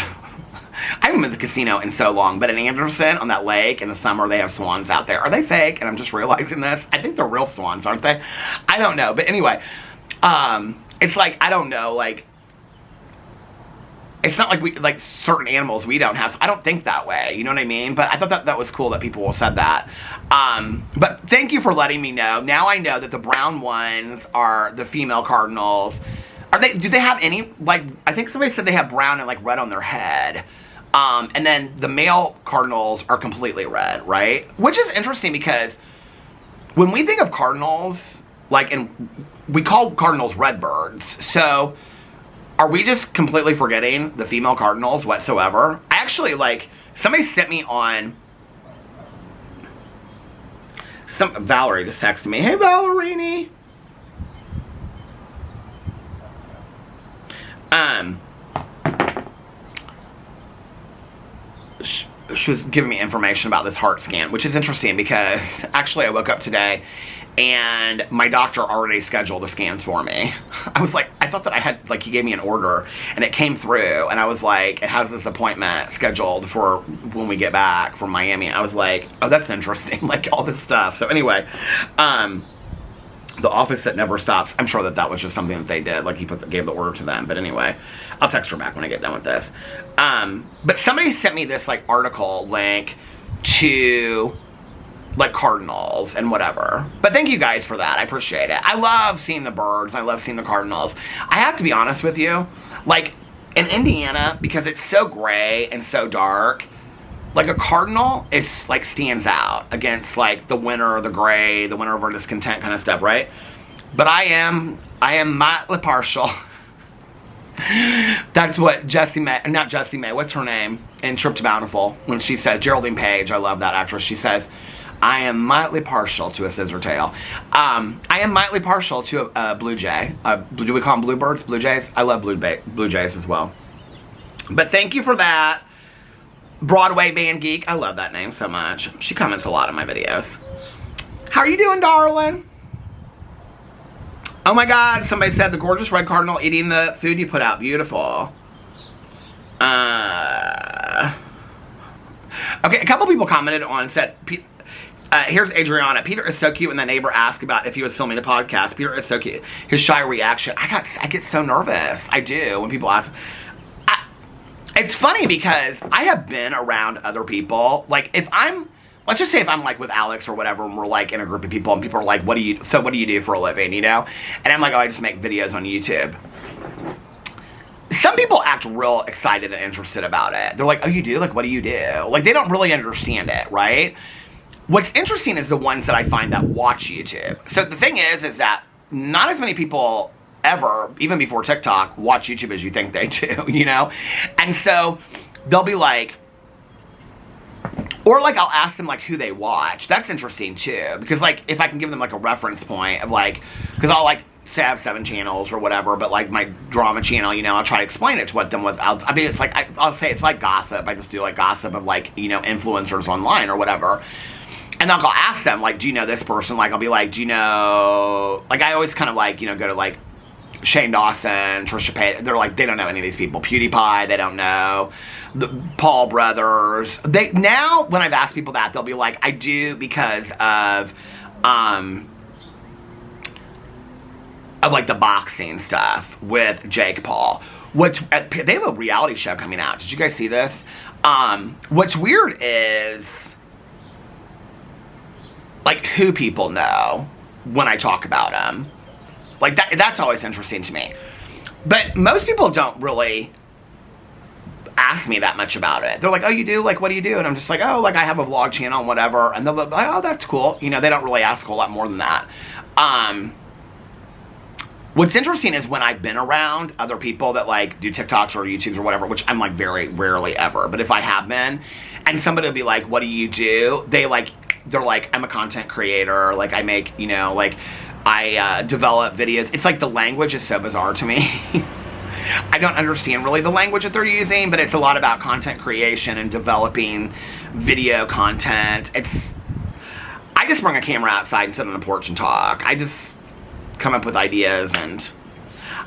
I haven't been to the casino in so long, but in Anderson, on that lake, in the summer, they have swans out there. Are they fake? And I'm just realizing this. I think they're real swans, aren't they? I don't know. But anyway, it's like, I don't know, like, it's not like we, like, certain animals we don't have. So I don't think that way. You know what I mean? But I thought that was cool that people said that. But thank you for letting me know. Now I know that the brown ones are the female cardinals. Do they have any, like, I think somebody said they have brown and, like, red on their head. And then the male cardinals are completely red, right? Which is interesting because when we think of cardinals, like, and we call cardinals red birds. So are we just completely forgetting the female cardinals whatsoever? I actually, like, somebody sent me on, Valerie just texted me, hey, Valerini. She was giving me information about this heart scan, which is interesting because actually I woke up today and my doctor already scheduled the scans for me. I was like, I thought that I had, like, he gave me an order and it came through and I was like, it has this appointment scheduled for when we get back from Miami. I was like, oh, that's interesting, like all this stuff. So anyway, the office that never stops. I'm sure that was just something that they did. Like, he gave the order to them. But anyway, I'll text her back when I get done with this. But somebody sent me this, like, article link to, like, cardinals and whatever. But thank you guys for that. I appreciate it. I love seeing the birds. I love seeing the cardinals. I have to be honest with you. Like, in Indiana, because it's so gray and so dark, like, a cardinal is, like, stands out against, like, the winter, the gray, the winter of our discontent kind of stuff, right? But I am mildly partial. That's what not Jessie May, what's her name in Trip to Bountiful, when she says, Geraldine Page, I love that actress, she says, I am mildly partial to a scissor tail. I am mildly partial to a blue jay. Do we call them bluebirds? Blue jays? I love blue jays as well. But thank you for that. Broadway Band Geek. I love that name so much. She comments a lot on my videos. How are you doing, darling? Oh my God, somebody said the gorgeous red cardinal eating the food you put out. Beautiful. Okay, a couple people commented on, said, here's Adriana. Peter is so cute when the neighbor asked about if he was filming the podcast. Peter is so cute. His shy reaction. I get so nervous. I do when people ask. It's funny because I have been around other people. Like, let's just say if I'm like with Alex or whatever, and we're like in a group of people, and people are like, what do you do for a living, you know? And I'm like, oh, I just make videos on YouTube. Some people act real excited and interested about it. They're like, oh, you do? Like, what do you do? Like, they don't really understand it, right? What's interesting is the ones that I find that watch YouTube. So the thing is that not as many people ever, even before TikTok, watch YouTube as you think they do, you know? And so they'll be like, or like I'll ask them like who they watch. That's interesting too, because like if I can give them like a reference point of like, because I'll like say I have 7 channels or whatever, but like my drama channel, you know, I'll try to explain it to what them was. I mean, it's like, I'll say it's like gossip. I just do like gossip of like, you know, influencers online or whatever. And I'll ask them, like, do you know this person? Like, I'll be like, do you know, like, I always kind of like, you know, go to like Shane Dawson, Trisha Paytas. They're like, they don't know any of these people. PewDiePie, they don't know. The Paul brothers. Now, when I've asked people that, they'll be like, I do because of like the boxing stuff with Jake Paul. They have a reality show coming out. Did you guys see this? What's weird is like who people know when I talk about them. Like that's always interesting to me. But most people don't really ask me that much about it. They're like, oh, you do? Like, what do you do? And I'm just like, oh, like I have a vlog channel and whatever. And they'll be like, oh, that's cool. You know, they don't really ask a whole lot more than that. What's interesting is when I've been around other people that like do TikToks or YouTubes or whatever, which I'm like very rarely ever, but if I have been, and somebody will be like, what do you do? They're like, I'm a content creator. Like I make, you know, like I develop videos. It's like the language is so bizarre to me. I don't understand really the language that they're using, but it's a lot about content creation and developing video content. I just bring a camera outside and sit on the porch and talk. I just come up with ideas, and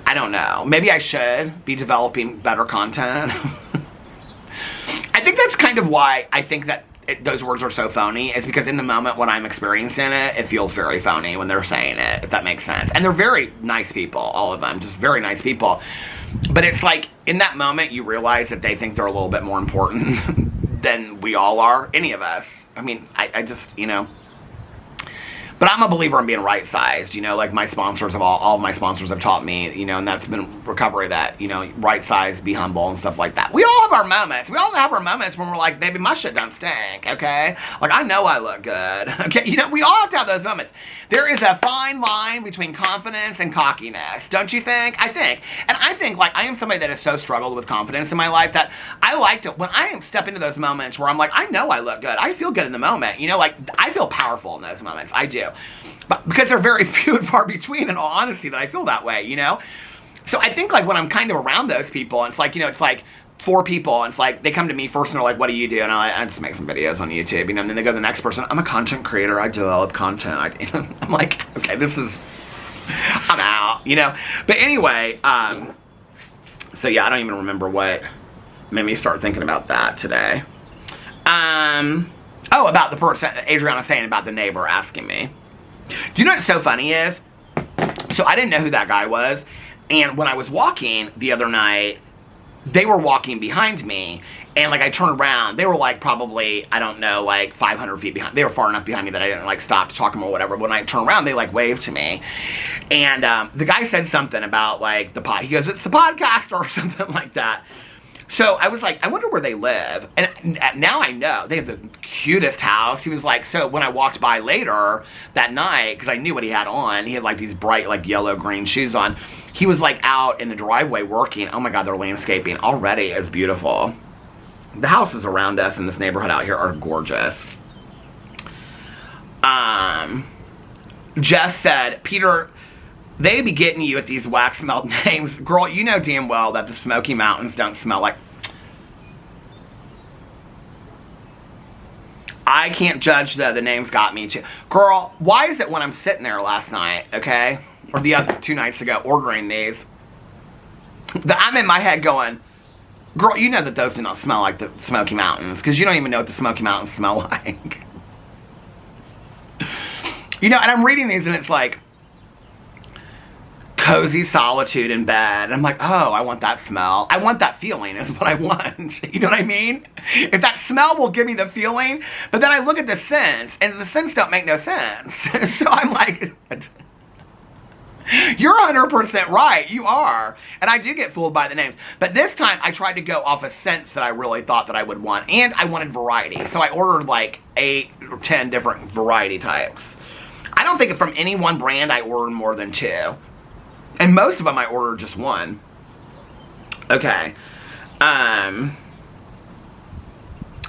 I don't know. Maybe I should be developing better content. I think that's kind of why I think that those words are so phony, is because in the moment when I'm experiencing it, it feels very phony when they're saying it, if that makes sense. And they're very nice people, all of them, just very nice people. But it's like, in that moment, you realize that they think they're a little bit more important than we all are, any of us. I mean, I just, you know. But I'm a believer in being right-sized, you know, like my sponsors of all of my sponsors have taught me, you know, and that's been recovery that, you know, right-sized, be humble and stuff like that. We all have our moments. We all have our moments when we're like, baby, my shit don't stink, okay? Like, I know I look good, okay? You know, we all have to have those moments. There is a fine line between confidence and cockiness, don't you think? I think. And I think, like, I am somebody that has so struggled with confidence in my life that I like to, when I step into those moments where I'm like, I know I look good. I feel good in the moment, you know, like, I feel powerful in those moments. I do. But because they're very few and far between, in all honesty, that I feel that way, you know? So I think, like, when I'm kind of around those people, and it's like, you know, it's like 4 people, and it's like, they come to me first and they're like, what do you do? And I just make some videos on YouTube, you know, and then they go to the next person, I'm a content creator, I develop content. I'm like, okay, I'm out, you know? But anyway, so yeah, I don't even remember what made me start thinking about that today. Oh, about the person, Adriana saying about the neighbor asking me. Do you know what's so funny is? So I didn't know who that guy was, and when I was walking the other night, they were walking behind me, and like I turned around, they were like probably, I don't know, like 500 feet behind. They were far enough behind me that I didn't like stop to talk to them or whatever. When I turned around, they like waved to me, and the guy said something about like he goes, it's the podcaster or something like that. So I was like, I wonder where they live. And now I know. They have the cutest house. He was like, so when I walked by later that night, because I knew what he had on, he had like these bright like yellow-green shoes on. He was like out in the driveway working. Oh my God, their landscaping already is beautiful. The houses around us in this neighborhood out here are gorgeous. Jess said, Peter, they be getting you with these wax melt names. Girl, you know damn well that the Smoky Mountains don't smell like... I can't judge though, the names got me too. Girl, why is it when I'm sitting there last night, okay? Or the other 2 nights ago ordering these, that I'm in my head going, girl, you know that those do not smell like the Smoky Mountains, because you don't even know what the Smoky Mountains smell like. You know, and I'm reading these and it's like, cozy solitude in bed. I'm like, oh, I want that smell. I want that feeling is what I want. You know what I mean? If that smell will give me the feeling, but then I look at the scents, and the scents don't make no sense. So I'm like, you're 100% right. You are. And I do get fooled by the names. But this time, I tried to go off of scents that I really thought that I would want. And I wanted variety. So I ordered like 8 or 10 different variety types. I don't think from any one brand I ordered more than 2. And most of them I ordered just 1. Okay.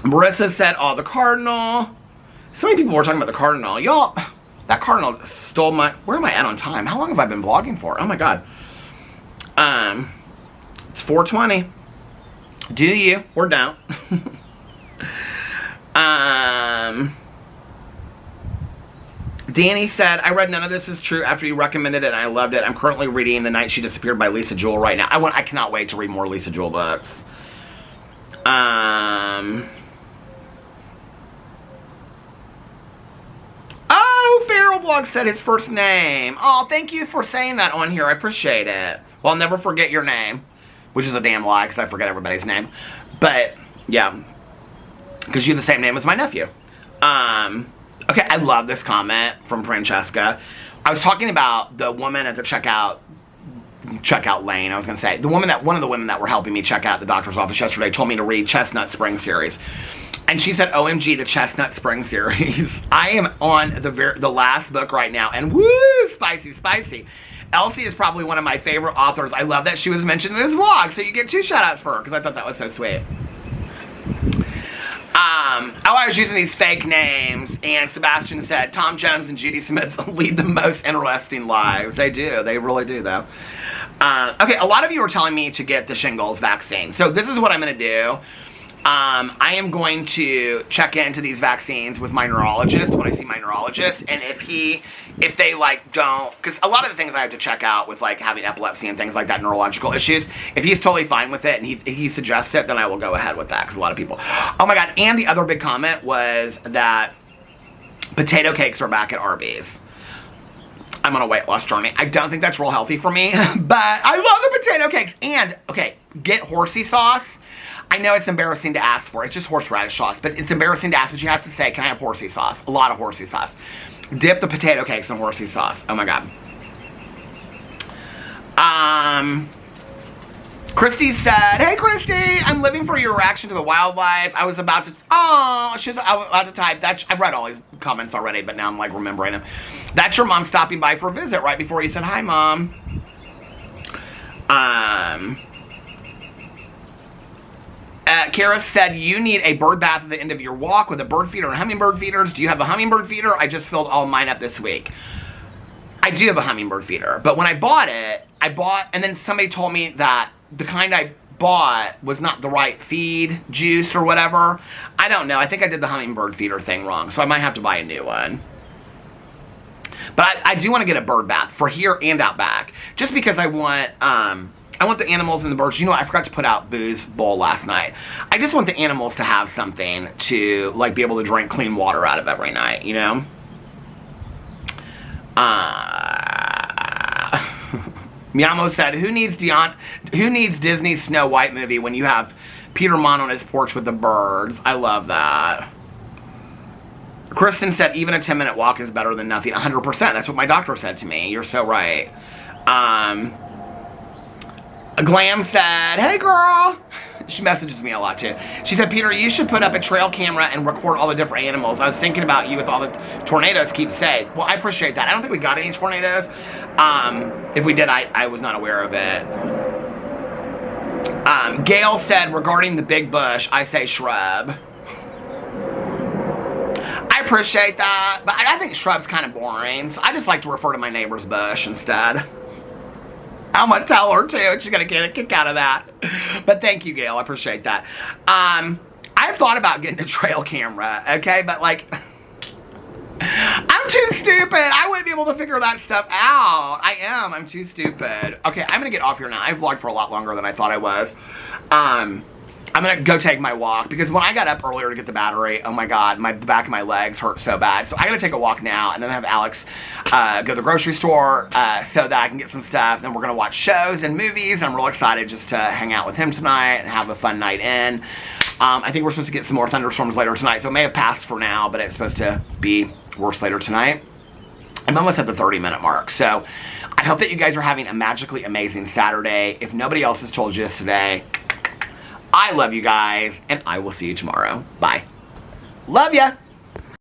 Marissa said, oh, the Cardinal. So many people were talking about the Cardinal. Y'all, that Cardinal stole my... Where am I at on time? How long have I been vlogging for? Oh my God. It's 4:20. Do you or don't? Danny said, I read None of This Is True after you recommended it and I loved it. I'm currently reading The Night She Disappeared by Lisa Jewell right now. I cannot wait to read more Lisa Jewell books. Oh, Feral Vlog said his first name. Oh, thank you for saying that on here. I appreciate it. Well, I'll never forget your name. Which is a damn lie because I forget everybody's name. But, yeah. Because you have the same name as my nephew. Okay, I love this comment from Francesca. I was talking about the woman at the checkout lane, I was going to say. One of the women that were helping me check out the doctor's office yesterday told me to read Chestnut Spring series. And she said, OMG, the Chestnut Spring series. I am on the last book right now. And woo, spicy, spicy. Elsie is probably one of my favorite authors. I love that she was mentioned in this vlog. So you get 2 shout outs for her because I thought that was so sweet. I was using these fake names, and Sebastian said, Tom Jones and Judy Smith lead the most interesting lives. They do. They really do, though. Okay, a lot of you are telling me to get the shingles vaccine. So this is what I'm going to do. I am going to check into these vaccines with my neurologist when I see my neurologist, and if they like don't, because a lot of the things I have to check out with like having epilepsy and things like that, neurological issues, if he's totally fine with it and he suggests it, then I will go ahead with that, because a lot of people, oh my God. And the other big comment was that potato cakes are back at Arby's. I'm on a weight loss journey. I don't think that's real healthy for me, but I love the potato cakes. And, okay, get horsey sauce. I know it's embarrassing to ask for. It's just horseradish sauce, but it's embarrassing to ask, but you have to say, can I have horsey sauce? A lot of horsey sauce. Dip the potato cakes in horsey sauce. Oh my God. Christy said, hey Christy, I'm living for your reaction to the wildlife. I was about to, I was about to type that. I've read all these comments already, but now I'm like remembering them. That's your mom stopping by for a visit right before you said, hi Mom. Kara said, you need a bird bath at the end of your walk with a bird feeder and hummingbird feeders. Do you have a hummingbird feeder? I just filled all mine up this week. I do have a hummingbird feeder, but when I bought it, and then somebody told me that the kind I bought was not the right feed, juice, or whatever. I don't know. I think I did the hummingbird feeder thing wrong, so I might have to buy a new one. But I do want to get a bird bath for here and out back, just because I want the animals and the birds. You know what? I forgot to put out Boo's bowl last night. I just want the animals to have something to, like, be able to drink clean water out of every night, you know? Miyamo said, who needs Disney's Snow White movie when you have Peter Monn on his porch with the birds? I love that. Kristen said, even a 10-minute walk is better than nothing. 100%. That's what my doctor said to me. You're so right. Glam said, hey girl. She messages me a lot too. She said, Peter, you should put up a trail camera and record all the different animals. I was thinking about you with all the tornadoes keep saying. Well, I appreciate that. I don't think we got any tornadoes. If we did, I was not aware of it. Gail said, regarding the big bush, I say shrub. I appreciate that, but I think shrub's kind of boring, so I just like to refer to my neighbor's bush instead. I'm gonna tell her too, and she's gonna get a kick out of that. But thank you, Gail, I appreciate that. I've thought about getting a trail camera, okay, but like, I'm too stupid. I wouldn't be able to figure that stuff out. I'm too stupid. Okay, I'm gonna get off here now. I've vlogged for a lot longer than I thought I was. I'm gonna go take my walk because when I got up earlier to get the battery, oh my god, the back of my legs hurt so bad. So I gotta take a walk now and then have Alex go to the grocery store so that I can get some stuff. Then we're gonna watch shows and movies. I'm real excited just to hang out with him tonight and have a fun night in. I think we're supposed to get some more thunderstorms later tonight, so it may have passed for now, but it's supposed to be worse later tonight. I'm almost at the 30-minute mark, so I hope that you guys are having a magically amazing Saturday. If nobody else has told you this today, I love you guys, and I will see you tomorrow. Bye. Love ya!